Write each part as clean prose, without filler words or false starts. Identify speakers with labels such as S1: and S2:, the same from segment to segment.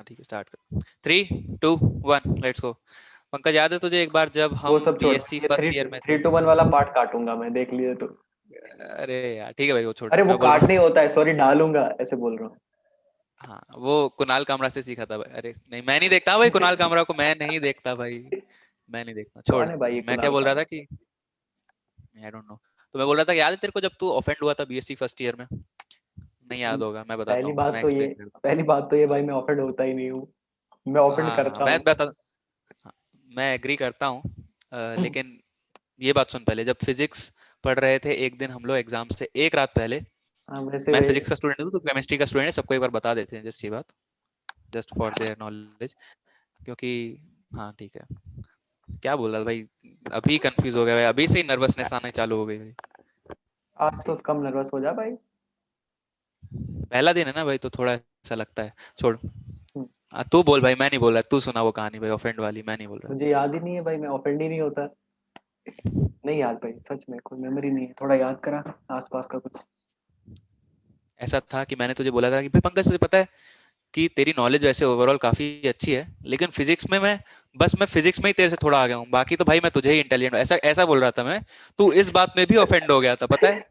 S1: हाँ ठीक है, स्टार्ट कर। 3, 2, 1, लेट्स गो। पंकज, याद है तुझे एक बार जब
S2: वो
S1: हम
S2: सब छोड़,
S1: बीएससी
S2: ये
S1: फर्स्ट
S2: थ्री
S1: ईयर में
S2: थ्री
S1: थे?
S2: टू वन वाला पार्ट काटूंगा मैं, देख लिए तो।
S1: अरे यार ठीक है भाई, वो छोड़,
S2: अरे वो
S1: मैं बोल
S2: काट
S1: रहा
S2: नहीं
S1: हूँ।
S2: होता है, सॉरी, डालूंगा ऐसे बोल रहा
S1: हाँ, वो कुणाल कामरा से सीखा था भाई। अरे नहीं, मैं नहीं देखता भाई कुणाल
S2: हूँ।
S1: कामरा को, मैं नहीं देखता भाई। मैं नहीं देखता, छोड़।
S2: कौन है भाई ये
S1: मैं क्या
S2: कुणाल
S1: बोल रहा था
S2: कामरा?
S1: कि आई डोंट नो। तो मैं बोल रहा था कि याद है तेरे को जब तू ऑफेंड हुआ था बीएससी फर्स्ट ईयर में? नहीं याद होगा, मैं बताता
S2: पहली
S1: हूँ,
S2: बात
S1: मैं
S2: तो ये
S1: एक्सप्लेन करता
S2: पहली बात तो ये भाई, मैं ऑफेंड होता ही नहीं हूँ, मैं
S1: हूँ।
S2: ऑफेंड
S1: हाँ हाँ,
S2: करता
S1: मैं
S2: हूँ।
S1: बता, हाँ, मैं एग्री करता हूँ। लेकिन ये बात सुन पहले, जब फिजिक्स पढ़ रहे थे एक दिन हम लोग एग्जाम्स थे एक रात पहले।
S2: हाँ वैसे
S1: मैं
S2: वे।
S1: फिजिक्स का स्टूडेंट हूँ, तो केमिस्ट्री का स्टूडेंट है, सबको एक बार बता देते हैं जस्ट ये बात, जस्ट फॉर देयर नॉलेज। क्योंकि हाँ ठीक है, क्या बोल रहा था भाई? अभी कंफ्यूज हो गया भाई, अभी से ही नर्वसनेस आने चालू हो गई भाई।
S2: आज तो
S1: ठीक है,
S2: कम नर्वस हो जा भाई।
S1: पहला दिन है ना भाई, तो थोड़ा ऐसा लगता है, छोड़।
S2: हम्म,
S1: तू बोल भाई, मैं नहीं बोल रहा, तू सुना वो कहानी भाई ऑफेंड वाली, मैं नहीं बोल रहा।
S2: मुझे याद ही नहीं है भाई, मैं ऑफेंड ही नहीं होता। नहीं याद भाई, सच में कोई मेमोरी नहीं है, थोड़ा याद करा आसपास का कुछ।
S1: ऐसा था कि मैंने तुझे बोला था कि भाई पंकज, तुझे पता है कि तेरी नॉलेज वैसे ओवरऑल काफी अच्छी है, लेकिन फिजिक्स में मैं फिजिक्स में ही तेरे से थोड़ा आगे हूँ, बाकी तो भाई मैं तुझे ही इंटेलिजेंट, ऐसा ऐसा बोल रहा था मैं। तू इस बात में भी ऑफेंड हो गया था, पता है?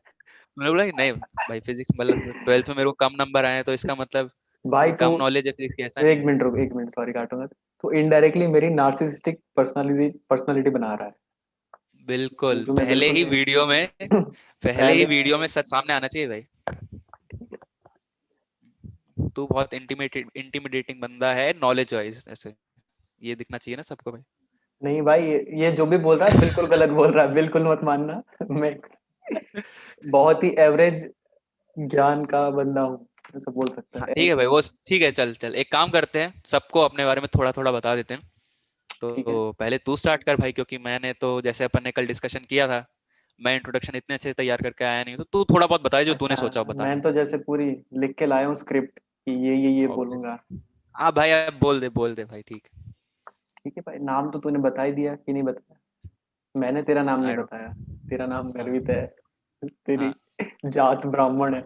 S1: मैंने बोला कि नहीं भाई, फिजिक्स मतलब 12th में मेरे को कम नंबर आए हैं, तो इसका मतलब
S2: भाई तू,
S1: कम नॉलेज है फिजिक्स की, ऐसा नहीं
S2: एक
S1: है।
S2: मिनट रुक, एक मिनट, सॉरी काटूंगा। तो इनडायरेक्टली मेरी नार्सिसिस्टिक पर्सनालिटी पर्सनालिटी बना रहा है,
S1: बिल्कुल,
S2: जो मैं
S1: पहले
S2: बिल्कुल
S1: ही
S2: नहीं
S1: वीडियो में,
S2: हूँ।
S1: पहले ही
S2: पहले।
S1: वीडियो में सच सामने आना चाहिए भाई। तू बहुत इंटिमिडेटिंग बंदा है नॉलेज वाइज, ऐसे ये दिखना चाहिए ना सबको भाई।
S2: नहीं भाई, ये जो भी बोल रहा है बिल्कुल गलत बोल रहा है, बिल्कुल मत मानना। मैं बहुत ही एवरेज ज्ञान का बंदा हूँ, ऐसा बोल सकता
S1: हाँ
S2: है।
S1: ठीक है भाई, वो ठीक है, चल चल एक काम करते हैं, सबको अपने बारे में थोड़ा थोड़ा बता देते हैं।
S2: ठीक है।
S1: तो पहले तू स्टार्ट कर भाई, क्योंकि मैंने तो जैसे अपन ने कल डिस्कशन किया था, मैं इंट्रोडक्शन इतने अच्छे से तैयार करके आया नहीं, तो तू थोड़ा बहुत बताए जो
S2: अच्छा,
S1: तूने सोचा हो
S2: मैं
S1: बताने
S2: तो
S1: को।
S2: जैसे पूरी लिख के लाया हूँ स्क्रिप्ट कि ये
S1: ऑब्वियस।
S2: बोलूंगा।
S1: हाँ भाई, अब बोल दे भाई, ठीक है।
S2: ठीक है भाई, नाम तो तूने बता ही दिया कि नहीं बताया? मैंने तेरा नाम नहीं
S1: आई डोंट।
S2: बताया। तेरा नाम
S1: हाँ
S2: गर्वित है। तेरी
S1: हाँ
S2: जात ब्राह्मण है,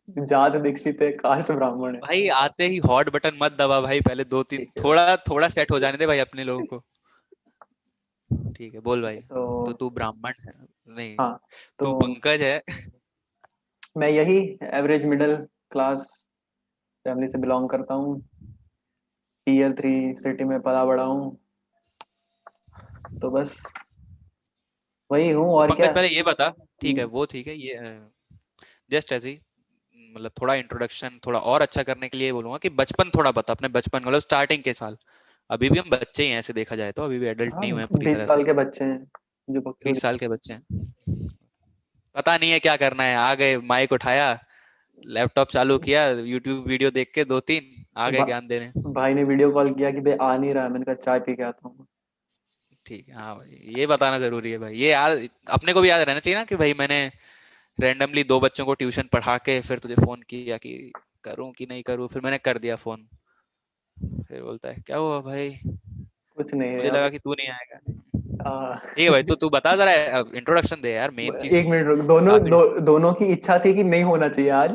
S2: जात दीक्षित है, कास्ट ब्राह्मण है।
S1: भाई, आते ही हॉट बटन मत दबा भाई, पहले दो तीन
S2: ठीक है भाई।
S1: थोड़ा थोड़ा सेट हो जाने दे भाई अपने लोगों को। ठीक है, बोल
S2: ठीक
S1: भाई।
S2: है तो,
S1: तो तू ब्राह्मण है? नहीं,
S2: हाँ तो
S1: तू पंकज है?
S2: मैं यही एवरेज मिडिल क्लास फैमिली से बिलोंग करता हूँ। टीयर 3 सिटी में पला बड़ा हूँ। तो बस वही हूँ,
S1: तो
S2: और
S1: पंकज
S2: क्या।
S1: पहले ये बता, ठीक है
S2: हम्म,
S1: वो ठीक है, ये जस्ट ऐसे ही, मतलब थोड़ा इंट्रोडक्शन थोड़ा और अच्छा करने के लिए बोलूंगा कि बचपन थोड़ा बता, अपने बचपन मतलब स्टार्टिंग के साल। अभी भी हम बच्चे ही हैं ऐसे देखा जाए तो, अभी भी एडल्ट
S2: हाँ,
S1: नहीं हुए हैं पूरी
S2: 20
S1: तरह से।
S2: साल के बच्चे हैं जो बकचोदी
S1: 20 साल के
S2: करते
S1: बच्चे हैं, पता नहीं है क्या करना है, आ गए माइक उठाया, लैपटॉप चालू
S2: हैं।
S1: किया, यूट्यूब वीडियो देख के दो तीन आ गए
S2: भा,
S1: ज्ञान देने।
S2: भाई ने वीडियो कॉल किया कि भाई आ नहीं रहा, मैंने कहा चाय पी के आता हूँ।
S1: ठीक है, हाँ भाई ये बताना जरूरी है भाई, ये याद अपने को भी याद रहना चाहिए ना कि भाई मैंने रैंडमली दो बच्चों को ट्यूशन पढ़ा के फिर तुझे फोन किया कि करूं कि नहीं करूं, फिर मैंने कर दिया फोन। फिर बोलता है क्या हुआ भाई,
S2: कुछ नहीं है
S1: मुझे लगा
S2: अब।
S1: कि तू नहीं आएगा।
S2: आ,
S1: ठीक है भाई, तो तू बता जरा, इंट्रोडक्शन दे यार, मेन चीज
S2: एक मिनट रुक,
S1: काफी।
S2: दोनों की इच्छा थी कि नहीं होना चाहिए आज,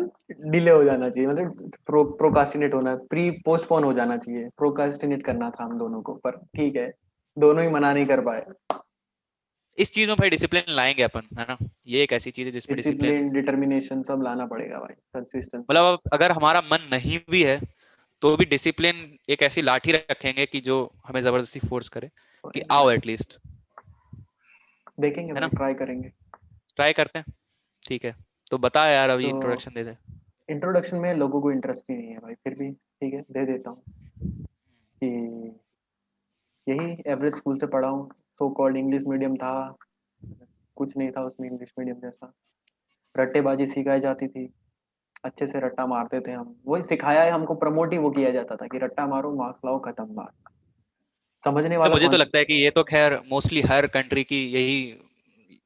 S2: डिले हो जाना चाहिए, मतलब प्रोकास्टिनेट होना, पोस्टपोन हो जाना चाहिए, प्रोकास्टिनेट करना था हम दोनों को, पर ठीक है, दोनों ही मना नहीं कर पाए।
S1: इस चीज में भाई डिसिप्लिन लाएंगे अपन, है ना? ये एक ऐसी चीज है जिसमें डिसिप्लिन,
S2: डिसिप्लिन, डिटर्मिनेशन सब लाना पड़ेगा भाई, कंसिस्टेंसी।
S1: मतलब अब अगर हमारा मन नहीं भी है तो भी डिसिप्लिन एक ऐसी लाठी रखेंगे कि जो हमें जबरदस्ती फोर्स करे कि
S2: करेंगे
S1: आओ
S2: भाई,
S1: एटलीस्ट,
S2: देखेंगे
S1: है
S2: भाई,
S1: ना?
S2: ट्राई करेंगे।
S1: ट्राई करते हैं। ठीक है, तो बता यार, अभी
S2: तो
S1: इंट्रोडक्शन दे दे।
S2: इंट्रोडक्शन में लोगों को इंटरेस्ट ही नहीं है भाई, फिर भी ठीक है, दे देता हूँ कि यही एवरेज स्कूल से पढ़ा हूँ। सो कॉल्ड इंग्लिश मीडियम था, कुछ नहीं था उसमें इंग्लिश मीडियम जैसा। रट्टेबाजी सिखाई जाती थी, अच्छे से रट्टा मारते थे हम, वही सिखाया है हमको, प्रमोट ही वो किया जाता था कि रट्टा मारो, मार्क्स लाओ, खत्म बात। समझने
S1: भाई
S2: वाला
S1: मुझे
S2: कौन?
S1: तो लगता है कि ये तो खैर मोस्टली हर कंट्री की यही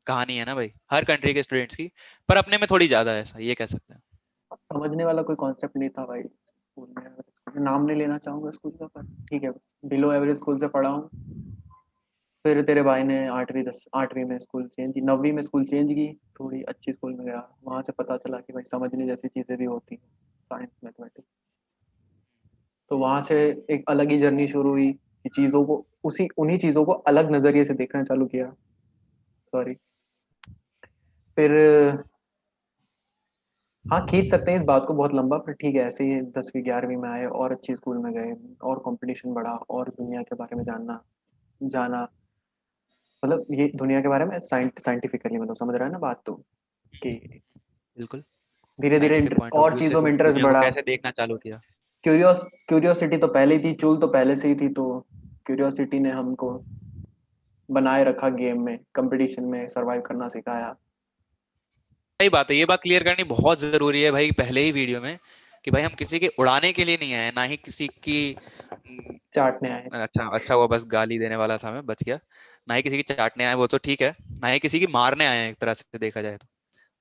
S1: कहानी है ना भाई, हर कंट्री के स्टूडेंट्स की, पर अपने में थोड़ी ज्यादा है, ऐसा ये कह सकते हैं।
S2: समझने वाला कोई कॉन्सेप्ट नहीं था भाई स्कूल में, नाम नहीं लेना चाहूंगा स्कूल का, पर ठीक है, बिलो एवरेज स्कूल से पढ़ा हूँ। फिर तेरे भाई ने 8वीं में स्कूल चेंज की, 9वीं में स्कूल चेंज की, थोड़ी अच्छी स्कूल में गया, वहां से पता चला कि भाई समझने जैसी चीजें भी होती हैं, साइंस मैथमेटिक्स। तो वहां से एक अलग ही जर्नी शुरू हुई कि चीजों को उसी उन्हीं चीजों को अलग नजरिए से देखना चालू किया। सॉरी। फिर हाँ खींच सकते हैं इस बात को बहुत लंबा, पर ठीक है, ऐसे ही 10वीं 11वीं में आए और अच्छी स्कूल में गए, और कंपटीशन बढ़ा और दुनिया के बारे में जानना जाना। मतलब ये दुनिया के बारे में साइंटिफिकली, मतलब समझ रहा है ना बात तो, कि
S1: बिल्कुल।
S2: धीरे धीरे
S1: साइंटिफिक पॉइंट ऑफ
S2: और
S1: व्यू से
S2: चीजों में इंटरेस्ट
S1: दुनिया को
S2: बढ़ा।
S1: कैसे देखना चालू किया।
S2: क्यूरियोसिटी तो पहले ही थी, चूल तो पहले से ही थी, तो क्यूरियोसिटी ने हमको बनाए रखा, गेम में कंपटीशन में सरवाइव करना सिखाया।
S1: सही बात है, ये बात क्लियर करनी बहुत जरूरी है भाई पहले ही वीडियो में, कि भाई हम किसी के उड़ाने के लिए नहीं आए, ना ही किसी की
S2: चाटने आए।
S1: अच्छा अच्छा हुआ बस गाली देने वाला था, मैं बच गया। ना ही किसी की चाटने आए, वो तो ठीक है। ना ही किसी की मारने आए हैं, एक तरह से देखा जाए तो।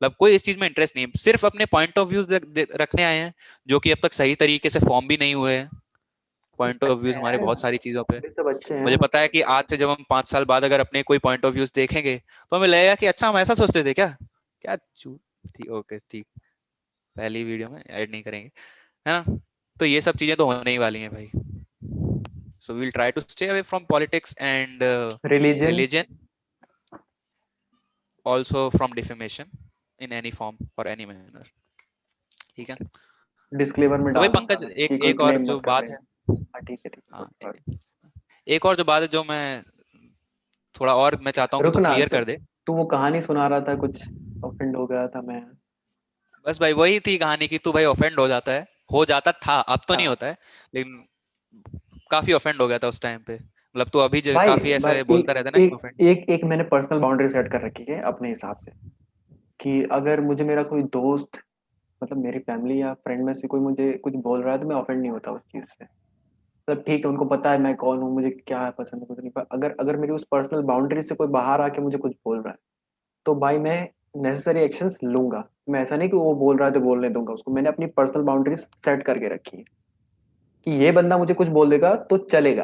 S1: मतलब कोई इस चीज में इंटरेस्ट नहीं है, सिर्फ अपने पॉइंट ऑफ व्यूज रखने आए हैं, जो कि अब तक सही तरीके से फॉर्म भी नहीं हुए हैं। पॉइंट ऑफ
S2: बच्चे
S1: व्यूज हमारे
S2: हैं,
S1: बहुत सारी चीजों पे।
S2: अभी तो बच्चे हैं।
S1: मुझे पता है कि आज से जब हम 5 साल बाद अगर अपने कोई पॉइंट ऑफ व्यूज देखेंगे, तो हमें लगेगा कि अच्छा हम ऐसा सोचते थे क्या। क्या चू ठीक, ओके ठीक। पहली वीडियो में ऐड नहीं करेंगे, है ना। तो ये सब चीजें तो होने ही वाली हैं भाई। So we will try to stay away from politics and
S2: religion.
S1: Religion, also from defamation in any form और एनी मैनर। ठीक है।
S2: डिस्क्लेमर में
S1: तो भाई
S2: डाल दूंगा
S1: पंकज,
S2: मैं
S1: एक
S2: कि कोई
S1: एक और
S2: क्लेम
S1: जो
S2: मत कर
S1: बात है।
S2: लेना। हाँ ठीक है
S1: हाँ,
S2: सॉरी।
S1: एक और जो बात है जो मैं थोड़ा और मैं चाहता हूँ कि
S2: रुक
S1: तू
S2: ना,
S1: क्लियर
S2: तो
S1: कर दे।
S2: तू वो कहानी सुना रहा था कुछ, ऑफेंड हो गया था मैं।
S1: बस भाई वही थी कहानी की, तू भाई ऑफेंड हो जाता है, हो जाता था, अब तो नहीं
S2: हाँ
S1: होता है, लेकिन काफी ऑफेंड हो गया था उस टाइम पे। मतलब तू अभी
S2: भाई,
S1: काफी
S2: भाई
S1: ऐसे
S2: एक
S1: बोलता रहता है ना कि
S2: एक
S1: ऑफेंड।
S2: एक मैंने पर्सनल बाउंड्री सेट कर रखी है अपने हिसाब से, कि अगर मुझे मेरा कोई दोस्त, मतलब मेरी फैमिली या फ्रेंड में से कोई मुझे कुछ बोल रहा है, तो मैं ऑफेंड नहीं होता उस चीज से। मतलब ठीक है, उनको पता है मैं कौन हूँ, मुझे क्या पसंद है कुछ नहीं, पर अगर अगर मेरी उस पर्सनल बाउंड्री से कोई बाहर आके मुझे कुछ बोल रहा है, तो भाई मैं नेसेसरी एक्शंस लूंगा। मैं ऐसा नहीं कि वो बोल रहा है तो बोलने दूंगा उसको, मैंने अपनी पर्सनल बाउंड्रीज सेट करके रखी है कि ये बंदा मुझे कुछ बोल देगा तो चलेगा,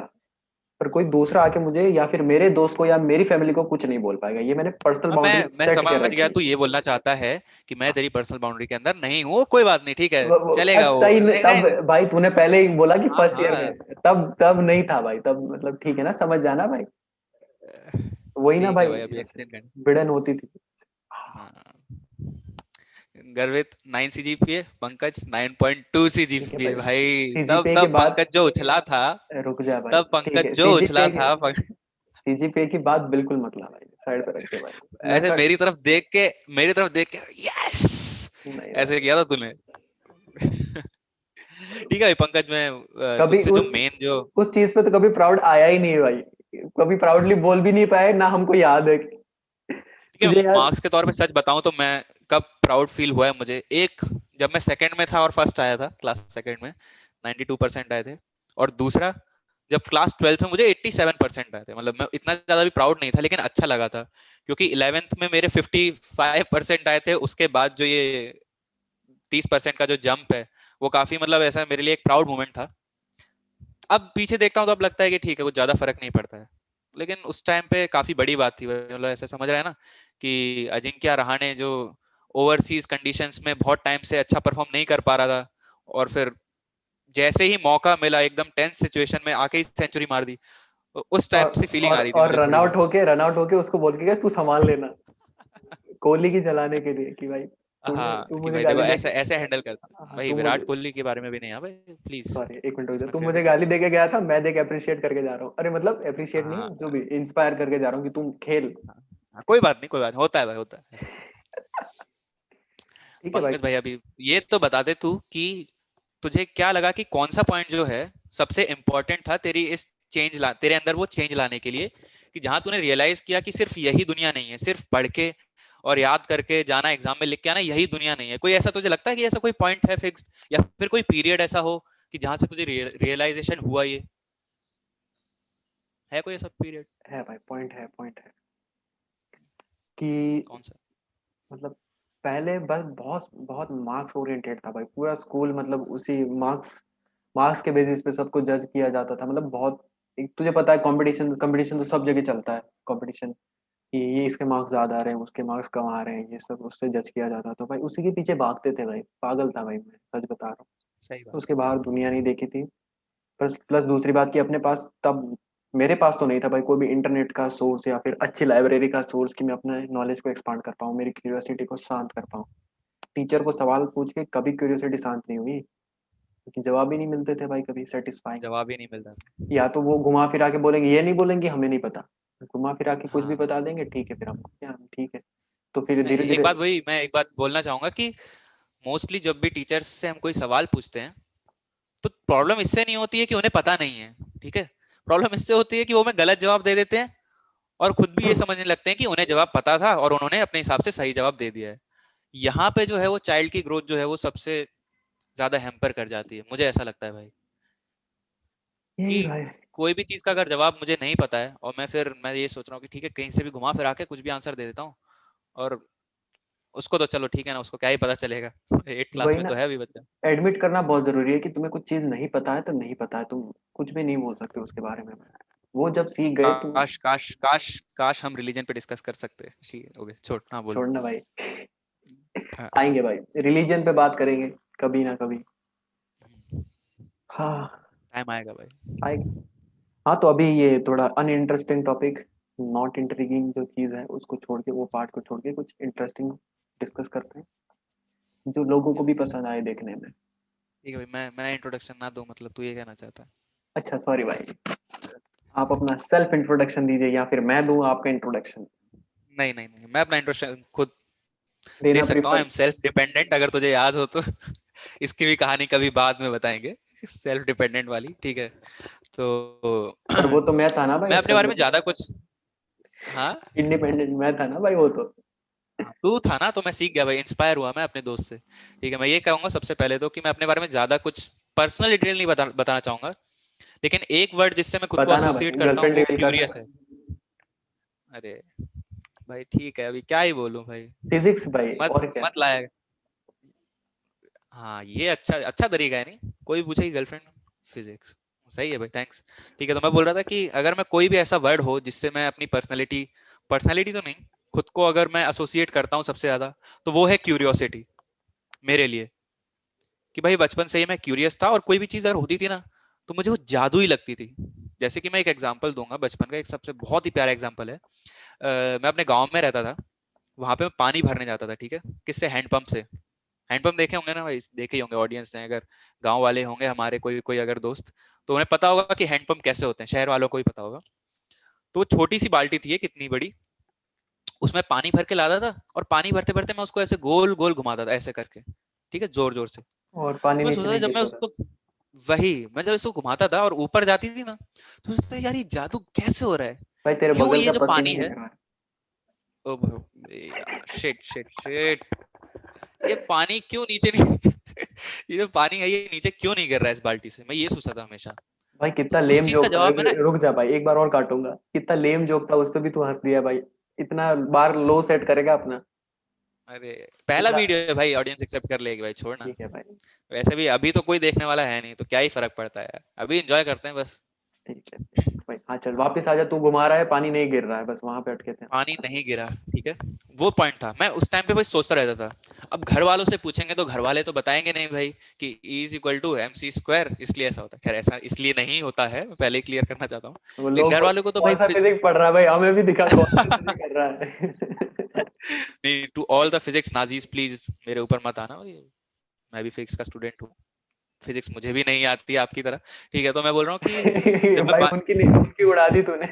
S2: पर कोई दूसरा आके मुझे या फिर मेरे दोस्त को या मेरी फैमिली को कुछ नहीं बोल पाएगा। ये मैंने पर्सनल
S1: हाँ,
S2: बाउंड्री
S1: मैं
S2: सेट कर
S1: समझ
S2: रखी
S1: गया,
S2: है।
S1: तू ये बोलना चाहता है कि मैं तेरी पर्सनल बाउंड्री के अंदर नहीं हूँ, कोई बात नहीं, ठीक है, चलेगा वो,
S2: तब
S1: लेकिन
S2: भाई तूने पहले ही बोला कि
S1: हाँ
S2: फर्स्ट ईयर
S1: हाँ,
S2: में, तब तब नहीं था भाई, तब मतलब ठीक है ना, समझ जाना भाई। वही ना
S1: ठीक है
S2: भाई,
S1: भाई, अभी
S2: जैसे
S1: एक्सटेंड करना।
S2: भिड़न होती थी।
S1: हाँ, गर्वित 9 सीजीपीए, पंकज 9.2
S2: ठीक है
S1: सीजीपीए
S2: भाई,
S1: भाई। तब
S2: सीजीपीए की
S1: तब
S2: बात,
S1: पंकज जो उछला था,
S2: रुक जा भाई,
S1: तब
S2: ठीक
S1: पंकज
S2: है,
S1: जो उछला था
S2: सीजीपीए की बात बिल्कुल मत ला भाई, साइड पे रख दे भाई। मैं
S1: ऐसे
S2: कर
S1: मेरी तरफ देख के यस
S2: नहीं
S1: ऐसे
S2: भाई,
S1: किया था तूने। ठीक है भाई पंकज, मैं
S2: कभी
S1: तुझसे जो
S2: उस
S1: मेन जो
S2: उस चीज पे तो कभी प्राउड आया ही नहीं है भाई, कभी प्राउडली बोल भी नहीं पाए ना, हमको याद है।
S1: ठीक है,
S2: तुझे याद?
S1: मार्क्स के तौर पे सच बताऊं तो मैं कब प्राउड फील हुआ है मुझे, एक जब मैं सेकंड में था और फर्स्ट आया था, क्लास सेकंड में 92% आए थे। और दूसरा जब क्लास 12th में मुझे 87% आए थे। मतलब मैं इतना ज्यादा भी प्राउड नहीं था, लेकिन अच्छा लगा था, क्योंकि 11th में मेरे 55% आए थे। उसके बाद जो ये 30% का जो जंप है, वो काफी मतलब ऐसा मेरे लिए एक प्राउड मोमेंट था। अब पीछे देखता हूँ तो अब लगता है कि ठीक है, कुछ ज्यादा फर्क नहीं पड़ता है, लेकिन उस टाइम पे काफी बड़ी बात थी। मतलब ऐसा समझ रहा है ना, कि अजिंक्य रहाणे जो ओवरसीज कंडीशंस में बहुत टाइम से अच्छा परफॉर्म नहीं कर पा रहा था, और फिर जैसे ही मौका मिला एकदम टेंस सिचुएशन में आके ही सेंचुरी मार दी। तो उस
S2: और
S1: टाइप से फीलिंग आ रही थी
S2: और
S1: मुझे थोड़ी बहुत।
S2: रन आउट होके उसको बोल के गया तू संभाल लेना, कोहली की जलाने के लिए, कि भाई तूने
S1: हाँ,
S2: तू
S1: कि
S2: मुझे
S1: भाई देखो
S2: गाली दे
S1: ऐसे
S2: के,
S1: ऐसे हैंडल कर।
S2: हाँ,
S1: भाई
S2: तू
S1: विराट
S2: मुझे,
S1: कोहली के बारे में भी नहीं, हाँ भाई प्लीज,
S2: सॉरी एक मिनट रुक जा,
S1: इसमें
S2: तू
S1: फिर
S2: मुझे
S1: देखो।
S2: गाली दे के गया था, मैं देख अप्रिशिएट करके जा रहा हूँ, अरे मतलब अप्रिशिएट नहीं,
S1: हाँ
S2: जो भी इंस्पायर करके जा रहा हूँ कि तुम खेल।
S1: हाँ, हाँ, कोई बात नहीं, कोई बात नहीं, होता है भाई, होता है ऐसा।
S2: ठीक है भाई।
S1: पंकज भाई, अभी ये तो बता दे तू कि तुझे क्या लगा कि कौन सा पॉइंट जो है सबसे इंपॉर्टेंट था तेरी इस तेरे अंदर वो चेंज लाने के लिए, कि जहां तूने रियलाइज किया कि सिर्फ यही दुनिया नहीं है, सिर्फ पढ़ के और याद करके जाना, एग्जाम में लिख के आना, यही दुनिया नहीं है। कोई ऐसा तुझे लगता है कि ऐसा कोई पॉइंट है फिक्स, या फिर कोई पीरियड ऐसा हो कि जहां से तुझे रियलाइजेशन हुआ, ये है कोई ऐसा पीरियड?
S2: है भाई, पॉइंट है कि
S1: कौन सा?
S2: मतलब पहले बस बहुत बहुत मार्क्स ओरिएंटेड था भाई पूरा स्कूल, मतलब उसी मार्क्स मार्क्स के बेसिस पे सबको जज किया जाता था। मतलब बहुत, एक तुझे पता है, कंपटीशन कंपटीशन तो सब जगह चलता है, कंपटीशन, कि ये इसके मार्क्स ज्यादा आ रहे हैं, उसके मार्क्स कम आ रहे हैं, ये सब उससे जज किया जाता था। तो भाई उसी के पीछे भागते थे भाई, पागल था भाई, मैं सच बता रहा हूँ।
S1: सही
S2: तो
S1: बात
S2: उसके
S1: है।
S2: बाहर दुनिया नहीं देखी थी। प्लस प्लस दूसरी बात कि अपने पास तब, मेरे पास तो नहीं था भाई कोई भी इंटरनेट का सोर्स या फिर अच्छी लाइब्रेरी का सोर्स कि मैं अपने नॉलेज को एक्सपांड कर पाऊँ, मेरी क्यूरियोसिटी को शांत कर पाऊँ। टीचर को सवाल पूछ के कभी क्यूरियोसिटी शांत नहीं हुई, क्योंकि जवाब ही नहीं मिलते थे भाई कभी सेटिस्फाइंग।
S1: जवाब ही नहीं मिलता।
S2: या तो वो घुमा फिरा के बोलेंगे, ये नहीं बोलेंगे हमें नहीं पता, घुमा फिरा के कुछ भी
S1: हाँ,
S2: बता देंगे, ठीक है फिर हमको क्या, ठीक है। तो फिर
S1: नहीं
S2: धीरे
S1: एक
S2: धीरे।
S1: बात, वही मैं एक बात बोलना चाहूंगा कि मोस्टली जब भी टीचर्स से हम कोई सवाल पूछते हैं, तो प्रॉब्लम इससे नहीं होती है कि उन्हें पता नहीं है, ठीक है। प्रॉब्लम इससे होती है कि वो हमें गलत जवाब दे देते हैं और खुद भी ये समझने लगते हैं कि उन्हें जवाब पता था और उन्होंने अपने हिसाब से सही जवाब दे दिया है। यहाँ पे जो है वो चाइल्ड की ग्रोथ जो है वो सबसे ज्यादा हैम्पर कर जाती है, मुझे ऐसा लगता है भाई। कि
S2: यही भाई।
S1: कोई भी चीज का अगर जवाब मुझे नहीं पता है और मैं ये सोच रहा हूँ कि ठीक है कहीं से भी घुमा फिरा के कुछ भी आंसर दे देता हूँ, और उसको तो चलो ठीक है ना, उसको क्या ही पता चलेगा। 8 क्लास
S2: वही
S1: में
S2: ना,
S1: तो है अभी बच्चा।
S2: एडमिट करना बहुत जरूरी है कि तुम्हें कुछ चीज नहीं पता है तो नहीं पता है, तुम कुछ भी नहीं बोल सकते उसके बारे में। वो जब सीख गए तुम।
S1: काश काश काश काश हम रिलीजन पे डिस्कस कर सकते, ठीक है, ओके छोड़, हाँ बोलो।
S2: छोड़ना भाई,
S1: हाँ।
S2: आएंगे भाई, रिलीजन पे बात करेंगे कभी ना कभी। हाँ,
S1: टाइम आएगा भाई।
S2: आएगी। हाँ तो अभी ये थोड़ा अनइंटरेस्टिंग टॉपिक, नॉट इंट्रिगिंग जो चीज है उसको छोड़ के, वो पार्ट को छोड़ के कुछ इंटरेस्टिंग डिस्कस करते हैं जो लोगों को भी पसंद आए देखने में।
S1: ठीक है भाई, मैं इंट्रोडक्शन ना दूं, मतलब तू ये कहना चाहता है?
S2: अच्छा सॉरी भाई, आप अपना सेल्फ इंट्रोडक्शन दीजिए या फिर मैं दूं आपका इंट्रोडक्शन।
S1: नहीं नहीं नहीं, मैं अपना इंट्रोडक्शन खुद दे
S2: देना
S1: सकता हूँ। I
S2: prefer.
S1: Am self dependent, अगर तुझे याद हो तो। इसकी भी कहानी कभी बाद में बताएंगे, सेल्फ डिपेंडेंट वाली, ठीक है। तो
S2: पर वो तो मैं था ना भाई
S1: मैं
S2: उसका
S1: अपने बारे में
S2: जो
S1: ज्यादा कुछ, हाँ,
S2: इंडिपेंडेंट, मैं था ना भाई वो तो।
S1: हाँ, तू था ना, तो मैं सीख गया भाई, इंस्पायर हुआ मैं अपने दोस्त से। ठीक है, मैं ये कहूंगा सबसे पहले तो कि मैं अपने बारे में ज्यादा कुछ पर्सनल डिटेल नहीं बताना चाहूंगा, लेकिन एक वर्ड जिससे मैं खुद को
S2: बताना
S1: एसोसिएट
S2: भाई,
S1: करता हूँ
S2: गर्लफ्रेंड
S1: वो
S2: रिवील करना
S1: क्यूरियस
S2: भाई।
S1: है। अरे भाई ठीक है, अभी क्या ही बोलूं भाई।
S2: फिजिक्स भाई
S1: मत
S2: और क्या।
S1: मत लाया। हाँ, ये अच्छा अच्छा तरीका है, नहीं कोई पूछेगी गर्लफ्रेंड, फिजिक्स, सही है भाई, थैंक्स। ठीक है, तो मैं बोल रहा था कि अगर मैं कोई भी ऐसा वर्ड हो जिससे मैं अपनी पर्सनालिटी, पर्सनालिटी तो नहीं, खुद को अगर मैं एसोसिएट करता हूँ सबसे ज्यादा, तो वो है क्यूरियोसिटी मेरे लिए। कि भाई बचपन से ही मैं क्यूरियस था और कोई भी चीज अगर होती थी ना, तो मुझे वो जादू ही लगती थी। जैसे कि मैं एक एग्जांपल दूंगा, बचपन का एक सबसे बहुत ही प्यारा एग्जांपल है। मैं अपने गांव में रहता था, वहां पे मैं पानी भरने जाता था, ठीक है, किससे, हैंडपंप से। हैंडपंप देखे होंगे ना भाई, देखे ही होंगे ऑडियंस ने, अगर गांव वाले होंगे हमारे कोई कोई अगर दोस्त, तो उन्हें पता होगा कि हैंडपंप कैसे होते हैं, शहर वालों को ही पता होगा। तो वो छोटी सी बाल्टी थी, कितनी बड़ी, उसमें पानी भर के लाता था, और पानी भरते भरते मैं उसको ऐसे गोल गोल घुमाता था ऐसे करके, ठीक है, जोर जोर से।
S2: और पानी
S1: तो मैं
S2: नीचे
S1: सोचता था
S2: नहीं
S1: जब मैं
S2: गिरता था।
S1: उसको, वही मैं जब इसको घुमाता था और ऊपर जाती थी ना, तो सोचता था यार ये जादू कैसे हो रहा है,
S2: भाई तेरे
S1: क्यों
S2: बगल
S1: ये
S2: का
S1: जो
S2: पसीना
S1: पानी है।
S2: दिख रहा है।
S1: ओ यार, शिट शिट शिट, ये पानी क्यों नीचे नहीं ये जो पानी है ये नीचे क्यों नहीं गिर रहा है इस बाल्टी से, मैं ये सोचता था हमेशा।
S2: भाई
S1: तो
S2: कितना
S1: उस
S2: लेम
S1: चीज का
S2: जोक था,
S1: जवाब है ना,
S2: रुक जा भाई एक बार और काटूंगा, कितना लेम जोक था, उस पे भी तू हंस दिया भाई। इतना बार लो सेट करेगा अपना।
S1: अरे पहला
S2: इतना।
S1: वीडियो है भाई, ऑडियंस एक्सेप्ट कर लेगी भाई, छोड़ना।
S2: ठीक है भाई।
S1: वैसे भी अभी तो कोई देखने वाला है नहीं, तो क्या ही फर्क पड़ता है यार, अभी एंजॉय करते हैं बस।
S2: ठीक है भाई, हाँ चल वापिस आ जा, तू घुमा रहा है पानी नहीं गिर रहा है, बस वहां पे अटके थे।
S1: पानी नहीं गिरा, ठीक है, वो पॉइंट था। मैं उस टाइम पे बस सोचता रहता था, अब घर वालों से पूछेंगे तो घर वाले तो बताएंगे नहीं भाई कि E is equal to M C square, इसलिए ऐसा होता है। खैर ऐसा इसलिए नहीं होता है, मैं पहले ही क्लियर करना चाहता हूँ।
S2: वो
S1: लेकिन
S2: लोग
S1: घर वालों को तो
S2: कौन
S1: भाई
S2: सा फिजिक्स पढ़ रहा है भाई, हमें भी दिखा कौन सा फिजिक्स कर रहा है।
S1: नहीं, to all the physics Nazis please मेरे ऊपर मत आना भाई, मैं भी फिजिक्स का स्टूडेंट हूँ, फिजिक्स मुझे भी नहीं आती है आपकी तरह। ठीक है, तो मैं बोल रहा हूँ कि जब मैं
S2: भाई उनकी नहीं, उनकी उड़ा दी तूने।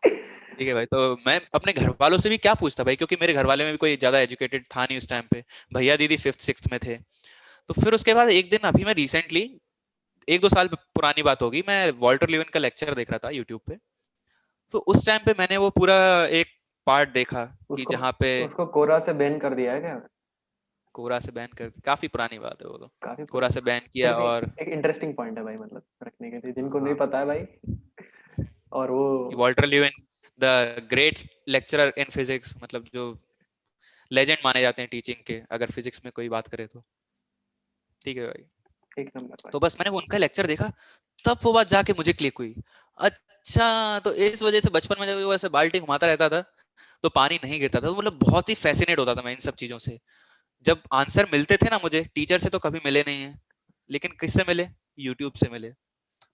S1: ठीक है भाई, तो मैं अपने घर वालों से भी क्या पूछता भाई, क्योंकि मेरे घर वाले में भी कोई ज्यादा एजुकेटेड था नहीं उस टाइम पे, भैया दीदी फिफ्थ सिक्स्थ में थे। तो फिर उसके बाद एक दिन, अभी मैं रिसेंटली 1-2 साल पुरानी बात होगी, मैं वॉल्टर लिवन का लेक्चर देख रहा था यूट्यूब पे। तो उस टाइम पे मैंने वो पूरा एक पार्ट देखा कि
S2: उसको
S1: जहाँ पे
S2: उसको कोरा से बैन कर दिया है क्या।
S1: कोरा से बैन कर, काफी पुरानी बात है वो तो,
S2: काफी
S1: कोरा से
S2: पुराना।
S1: बैन
S2: फिर
S1: किया।
S2: भी
S1: और
S2: एक इंटरेस्टिंग पॉइंट है भाई, मतलब रखने के लिए जिनको नहीं
S1: हाँ,
S2: पता है भाई। और वो
S1: Walter Lewin the great lecturer in physics, मतलब जो लेजेंड माने जाते हैं टीचिंग के, अगर फिजिक्स में कोई बात करे तो। ठीक है भाई,
S2: एक नंबर भाई।
S1: तो बस मैंने वो उनका लेक्चर देखा, तब वो बात जाके मुझे क्लिक हुई। अच्छा, तो इस वजह से बचपन में जब वो ऐसे बाल्टी घुमाता रहता था तो पानी नहीं गिरता था, तो मतलब बहुत ही फैसिनेट होता था मैं इन सब चीजों से। जब आंसर मिलते थे ना मुझे, टीचर से तो कभी मिले नहीं है, लेकिन किससे मिले, यूट्यूब से मिले।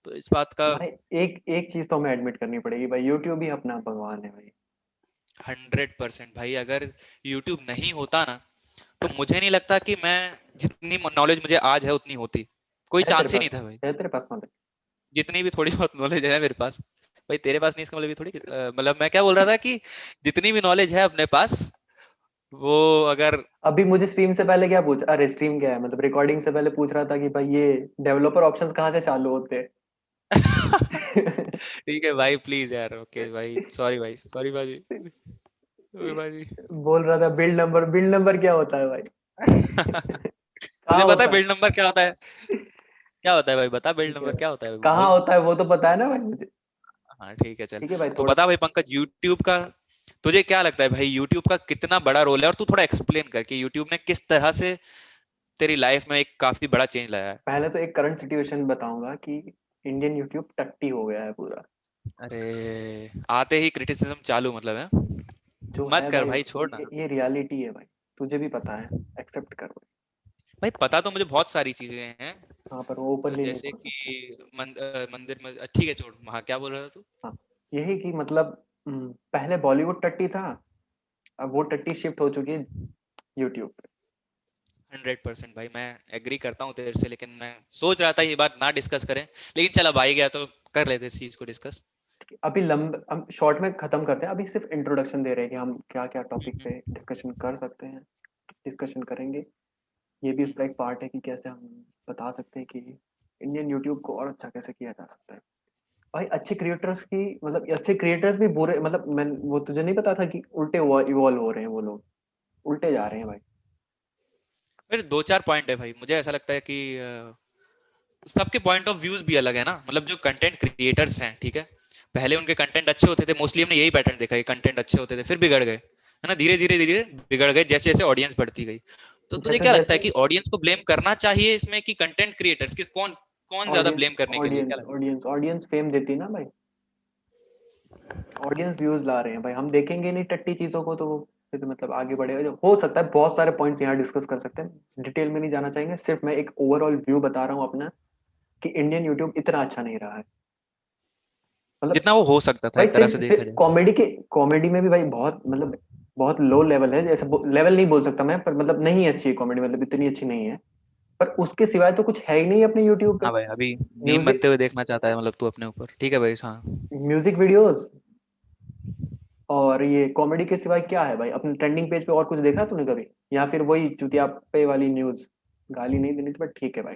S1: तो इस बात का
S2: भाई एक एक चीज तो हमें एडमिट करनी पड़ेगी भाई, यूट्यूब ही अपना भगवान है भाई।
S1: 100% भाई, अगर यूट्यूब नहीं होता ना, तो मुझे नहीं लगता कि मैं जितनी नॉलेज मुझे आज है उतनी होती। कोई
S2: है तेरे
S1: चांस ही नहीं
S2: पास,
S1: था भाई।
S2: है तेरे पास नॉलेज?
S1: जितनी भी थोड़ी बहुत नॉलेज है मेरे पास, भाई तेरे पास नहीं, इसका मतलब ये थोड़ी मतलब मैं क्या बोल रहा था कि जितनी भी नॉलेज है अपने पास, वो अगर
S2: अभी मुझे स्ट्रीम से पहले क्या पूछ, अरे स्ट्रीम क्या है मतलब, रिकॉर्डिंग से पहले पूछ रहा था कि भाई ये डेवलपर ऑप्शंस कहाँ से चालू होते हैं।
S1: ठीक है भाई, प्लीज यार, ओके भाई, सॉरी भाई, सॉरी भाई, ओके भाई।
S2: बोल रहा था बिल्ड नंबर क्या होता है भाई?
S1: तुझे
S2: कहाँ
S1: पता है
S2: होता
S1: बिल्ड नंबर क्या होता है?
S2: है?
S1: क्या होता है भाई, बता बिल्ड
S2: ठीक है
S1: नंबर
S2: भाई,
S1: क्या होता है,
S2: कहाँ
S1: बोल।
S2: होता है वो तो पता है ना भाई मुझे।
S1: हाँ ठीक है, चल।
S2: ठीक है भाई
S1: तो
S2: थोड़ा।
S1: बता भाई पंकज, यूट्यूब का तुझे क्या लगता है भाई, यूट्यूब का कितना बड़ा रोल है, और तू थोड़ा एक्सप्लेन कर कि यूट्यूब ने किस तरह से तेरी लाइफ में एक काफी बड़ा चेंज लाया है।
S2: पहले तो एक करंट सिचुएशन बताऊंगा कि इंडियन यूट्यूब टट्टी हो गया है पूरा।
S1: अरे, आते ही क्रिटिसिज्म चालू मतलब है।
S2: जो
S1: मत
S2: है
S1: कर
S2: भाई,
S1: भाई, छोड़ ना।
S2: ये रियलिटी है भाई, तुझे भी पता है, एक्सेप्ट कर भाई।
S1: भाई पता तो मुझे बहुत सारी चीजें हैं,
S2: हाँ पर वो ओपनली नहीं
S1: जैसे
S2: बोल सकते।
S1: कि मंदिर में, ठीक है छोड़, वहाँ क्या बोल रहा था तू?
S2: हाँ, यही कि मतलब पहले बॉलीवुड टट्टी था, अब वो टट्टी शिफ्ट हो चुकी है यूट्यूब पे।
S1: 100% भाई, मैं एग्री करता हूँ तेरे से, लेकिन मैं सोच रहा था ये बात ना डिस्कस करें, लेकिन चल अब आ ही गया तो कर लेते इस चीज को डिस्कस।
S2: अभी हम शॉर्ट में खत्म करते हैं, अभी सिर्फ इंट्रोडक्शन दे रहे हैं कि हम क्या क्या टॉपिक पे डिस्कशन कर सकते हैं, डिस्कशन करेंगे। ये भी उसका एक पार्ट है कि कैसे हम बता सकते हैं कि इंडियन यूट्यूब को और अच्छा कैसे किया जा सकता है। भाई अच्छे क्रिएटर्स की मतलब, अच्छे क्रिएटर्स भी बुरे मतलब, मैं वो तुझे नहीं पता था कि उल्टे इवॉल्व हो रहे हैं वो लोग, उल्टे जा रहे हैं भाई।
S1: फिर दो चार पॉइंट है भाई, मुझे ऐसा लगता है कि सबके पॉइंट ऑफ व्यूज भी अलग है ना, मतलब जो कंटेंट क्रिएटर्स हैं, ठीक है, पहले उनके कंटेंट अच्छे होते थे, मोस्टली हमने यही पैटर्न देखा है, कंटेंट अच्छे होते थे फिर बिगड़ गए, है ना, धीरे धीरे धीरे बिगड़ गए जैसे जैसे ऑडियंस बढ़ती गई। तो तुझे
S2: जैसे
S1: क्या लगता है
S2: जैसे
S1: कि ऑडियंस को ब्लेम करना चाहिए इसमें, कि कंटेंट क्रिएटर्स की, कौन कौन ज्यादा ब्लेम
S2: ऑडियंस
S1: करने के लिए, क्या
S2: ऑडियंस
S1: लगता
S2: ऑडियंस ऑडियंस फेम देती है ना भाई, ऑडियंस व्यूज ला रहे हैं भाई, हम देखेंगे नहीं टट्टी चीजों को तो फिर मतलब आगे बढ़ेगा जो हो सकता है। बहुत सारे पॉइंट्स यहाँ डिस्कस कर सकते हैं, डिटेल में नहीं जाना चाहेंगे, सिर्फ मैं एक ओवरऑल व्यू बता रहा हूँ अपना कि इंडियन यूट्यूब इतना अच्छा नहीं रहा है।
S1: है,
S2: मतलब
S1: जितना वो हो सकता था
S2: भाई
S1: एक तरह
S2: सिर्फ
S1: से देखा
S2: सिर्फ
S1: जाए?
S2: कॉमेडी में भी भाई बहुत मतलब बहुत लो लेवल है, जैसे लेवल नहीं बोल सकता मैं, पर मतलब नहीं अच्छी है कॉमेडी, मतलब इतनी अच्छी नहीं है। पर उसके सिवाय तो कुछ है ही नहीं अपने यूट्यूब पे।
S1: हाँ भाई, अभी मीम
S2: म्यूजिक
S1: बनते हुए देखना चाहता है मतलब तू अपने ऊपर, ठीक है भाई, हाँ।
S2: म्यूजिक वीडियोस और ये कॉमेडी के सिवाय क्या है भाई अपने ट्रेंडिंग पेज पे, और कुछ देखा तूने कभी? या फिर वही चुतियापे वाली न्यूज, गाली नहीं देनी थी बट ठीक है भाई।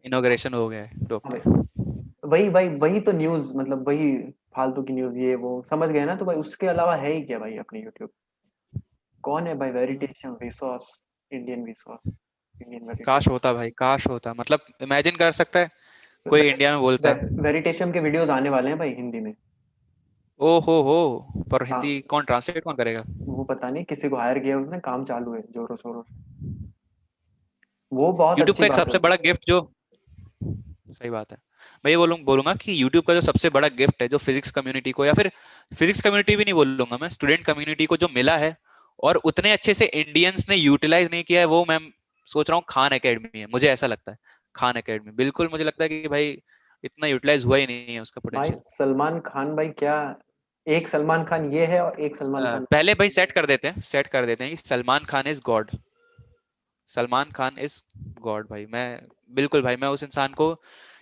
S1: इनॉग्रेशन हो गया है, रोक
S2: हाँ
S1: दे।
S2: भाई, वही भाई वही तो न्यूज, मतलब वही फालतू की न्यूज, ये वो समझ गए ना, तो भाई उसके अलावा है ही क्या भाई अपने यूट्यूब? कौन है भाई वेरिटेशन विसॉस, इंडियन विसॉस, इंडियन
S1: काश
S2: वेरिटेशन?
S1: होता भाई, काश होता, मतलब इमेजिन कर सकता है कोई इंडिया में बोलता।
S2: वेरिटेशन के वीडियोस आने वाले हैं भाई हिंदी में।
S1: ओ हो, पर
S2: हाँ,
S1: हिंदी कौन ट्रांसलेट कौन करेगा?
S2: वो पता नहीं किसी को हायर किया उसने, काम चालू है जोरों शोरों से। वो बहुत
S1: यूट्यूब
S2: अच्छी
S1: का एक
S2: बात
S1: सबसे
S2: होगी।
S1: बड़ा गिफ्ट जो, सही बात है, मैं ये बोलूंगा कि यूट्यूब का जो सबसे बड़ा गिफ्ट है, जो फिजिक्स कम्युनिटी को, या फिर फिजिक्स कम्युनिटी भी नहीं बोलूंगा मैं, स्टूडेंट कम्युनिटी को जो मिला है, और उतने अच्छे से इंडियंस ने यूटिलाइज नहीं किया है, वो मैं सोच रहा हूँ खान एकेडमी है, मुझे ऐसा लगता है। खान एकेडमी बिल्कुल, मुझे लगता है कि भाई इतना यूटिलाइज हुआ ही नहीं है उसका
S2: भाई
S1: पोटेंशियल।
S2: सलमान खान भाई क्या, एक सलमान खान ये है और एक सलमान खान
S1: पहले भाई सेट कर देते हैं कि Salman Khan is God, Salman Khan is God भाई, मैं बिल्कुल भाई, मैं उस इंसान को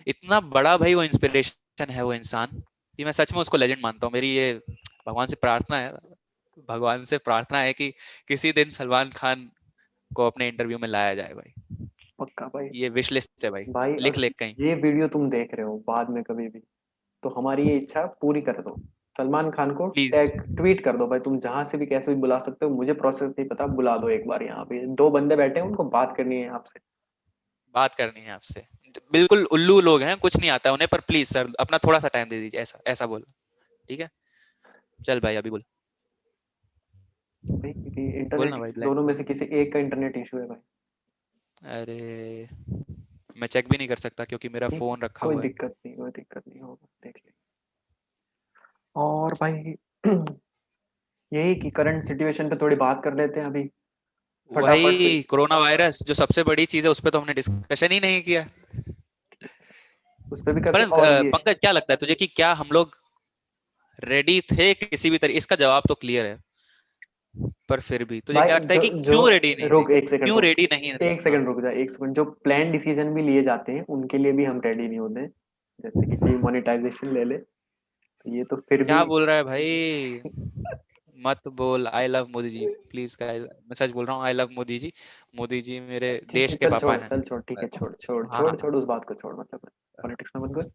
S1: इतना बड़ा भाई, वो इंस्पिरेशन है वो इंसान, कि मैं सच में उसको लेजेंड मानता हूँ। मेरी ये भगवान से प्रार्थना है, भगवान से प्रार्थना है कि किसी दिन सलमान खान को अपने इंटरव्यू में लाया जाए भाई।
S2: पक्का भाई।
S1: ये विश लिस्ट है भाई,
S2: भाई
S1: लिख
S2: अगर
S1: लिख कहीं।
S2: ये वीडियो तुम देख रहे हो बाद में कभी भी, तो हमारी ये इच्छा पूरी कर दो, सलमान खान को
S1: प्लीज
S2: टैग ट्वीट कर दो भाई, तुम जहां से भी कैसे भी बुला सकते हो, मुझे प्रोसेस नहीं पता, बुला दो एक बार, यहाँ पे दो बंदे बैठे हैं उनको बात करनी है आपसे।
S1: बात करनी है आपसे, बिल्कुल उल्लू लोग हैं, कुछ नहीं आता है उन्हें, पर प्लीज सर अपना थोड़ा सा टाइम दे दीजिए, ऐसा ऐसा बोलो, ठीक है? चल भाई अभी बोल,
S2: भाई क्योंकि
S1: बोलना
S2: इंटरनेट
S1: भाई ब्लैक।
S2: दोनों में से किसी एक का इंटरनेट इशू है भाई।
S1: अरे, मैं चेक भी नहीं कर सकता क्योंकि मेरा
S2: ठीक,
S1: फोन रखा
S2: कोई
S1: हुआ है।
S2: दिक्कत नहीं, कोई दिक्कत नहीं होगा, देख लेंगे। और भाई यही कि करंट सिचुएशन पे थोड़ी बात कर लेते हैं अभी, फटाफट से।
S1: वही कोरोना वायरस जो सबसे बड़ी चीज है, उस पर तो हमने डिस्कशन ही नहीं किया।
S2: उस पे भी करते
S1: पर
S2: हैं। और ये
S1: पंकज क्या लगता है तुझे कि क्या हम लोग रेडी थे किसी भी तरह, इसका जवाब तो क्लियर है, पर फिर भी तुझे
S2: भाई
S1: क्या लगता है
S2: जो
S1: कि
S2: जो
S1: क्यों रेडी नहीं थे,
S2: रुक, एक सेकंड
S1: क्यों
S2: रुक,
S1: रेडी नहीं थे?
S2: एक
S1: हाँ,
S2: सेकंड रुक जा, एक सेकंड। जो प्लान डिसीजन भी लिए जाते हैं उनके लिए भी हम रेडी नहीं होते हैं, जैसे कि डिमोनेटाइजेशन ले ले, तो ये तो फिर भी
S1: क्या बोल रहा है भाई? मत बोल I love Modi ji, please guys, मैं सच बोल रहा हूँ, आई लव मोदी जी। मोदी जी मेरे
S2: ठीक है,
S1: देश के पापा हैं।
S2: चल छोड़, ठीक है, छोड़ छोड़
S1: हाँ हाँ
S2: छोड़ छोड़, उस बात को छोड़, मतलब पॉलिटिक्स में मत घुस।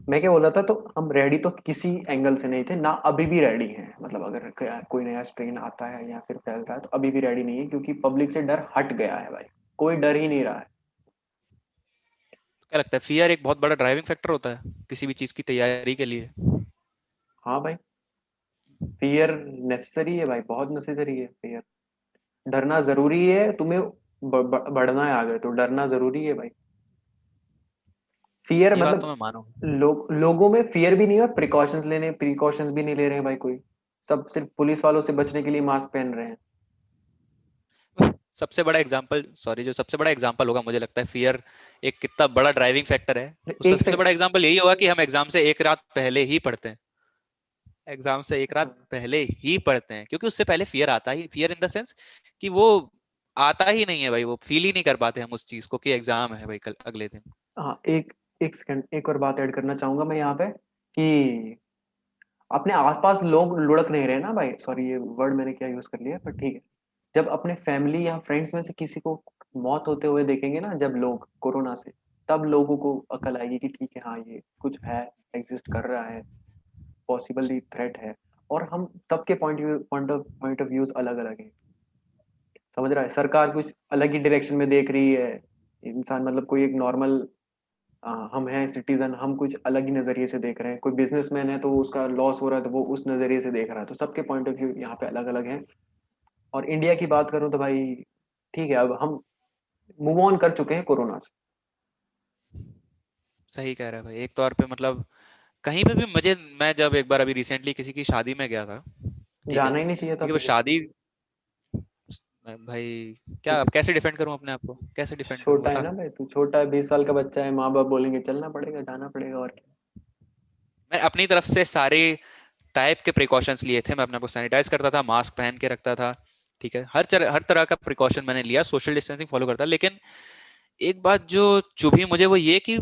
S2: मैं क्या बोल रहा था, तो हम रेडी तो किसी एंगल से नहीं थे ना, अभी भी रेडी हैं। मतलब अगर कोई नया स्ट्रेन आता है या फिर फैल रहा है तो अभी भी रेडी नहीं है, क्योंकि पब्लिक से डर हट गया है भाई, कोई डर ही नहीं रहा है।
S1: तो क्या लगता है फियर एक बहुत बड़ा ड्राइविंग फैक्टर होता है किसी भी चीज की तैयारी के लिए?
S2: हाँ भाई, फियर नेसेसरी है भाई, बहुत नेसेसरी है फियर। डरना जरूरी है, तुम्हें बढ़ना है आगे तो डरना जरूरी है भाई। फियर
S1: ये बात तो
S2: मतलब
S1: मैं मानूं।
S2: लोगों में फियर भी नहीं है, प्रिकॉशंस भी नहीं ले रहे हैं भाई कोई। सब सिर्फ पुलिस वालों से बचने के लिए मास्क पहन रहे हैं।
S1: सबसे बड़ा एग्जांपल, सॉरी, जो सबसे बड़ा एग्जांपल होगा मुझे लगता है फियर एक कितना बड़ा ड्राइविंग फैक्टर है, उसका
S2: एक
S1: सबसे
S2: सेकंड।
S1: बड़ा एग्जांपल यही होगा कि हम एग्जाम से एक रात पहले ही पढ़ते हैं। एग्जाम से एक रात पहले ही पढ़ते हैं, क्योंकि उससे पहले फियर आता ही, फियर इन द सेंस कि वो आता ही नहीं है भाई, वो फील ही नहीं कर पाते हम उस चीज को कि एग्जाम है भाई कल अगले दिन।
S2: हाँ, एक एक सेकंड, एक और बात ऐड करना चाहूंगा मैं यहाँ पे, कि अपने आसपास लोग लुढ़क नहीं रहे ना भाई, सॉरी ये वर्ड मैंने क्या यूज कर लिया, पर ठीक है। जब अपने फैमिली या फ्रेंड्स में से किसी को मौत होते हुए देखेंगे ना, जब लोग कोरोना से, तब लोगों को अकल आएगी कि ठीक है, हाँ ये कुछ है, एग्जिस्ट कर रहा है, पॉसिबली थ्रेट है। और हम सबके पॉइंट ऑफ व्यूज अलग अलग है, समझ रहा है? सरकार कुछ अलग ही डायरेक्शन में देख रही है, इंसान मतलब कोई एक नॉर्मल, हम हैं सिटीजन, हम कुछ अलग ही नजरिए से देख रहे हैं। कोई बिजनेसमैन है तो उसका लॉस हो रहा है तो वो उस नजरिए से देख रहा है, तो सबके पॉइंट ऑफ व्यू यहाँ पे अलग अलग हैं। और इंडिया की बात करूं तो भाई ठीक है, अब हम मूव ऑन कर चुके हैं कोरोना से।
S1: सही कह रहा है भाई, एक तौर पे मतलब कहीं पे भी मुझे, मैं जब एक बार अभी रिसेंटली किसी की शादी में गया था, ठीक है,
S2: जाना ही नहीं चाहिए था
S1: देखिए वो
S2: तुझे।
S1: शादी, भाई क्या अब कैसे डिफेंड करूं अपने आप को, कैसे डिफेंड करूं
S2: छोटा है
S1: बता।
S2: ना भाई, तू छोटा है, 20 साल का बच्चा है, माँ बाप बोलेंगे चलना पड़ेगा, जाना पड़ेगा, और क्या।
S1: मैं अपनी तरफ से सारे टाइप के प्रिकॉशंस लिए थे, मैं अपने आप को सैनिटाइज करता था, मास्क पहन के रखता था, ठीक है, हर तरह का प्रिकॉशन मैंने लिया, सोशल डिस्टेंसिंग फॉलो करता, लेकिन एक बात जो चुभी मुझे वो ये कि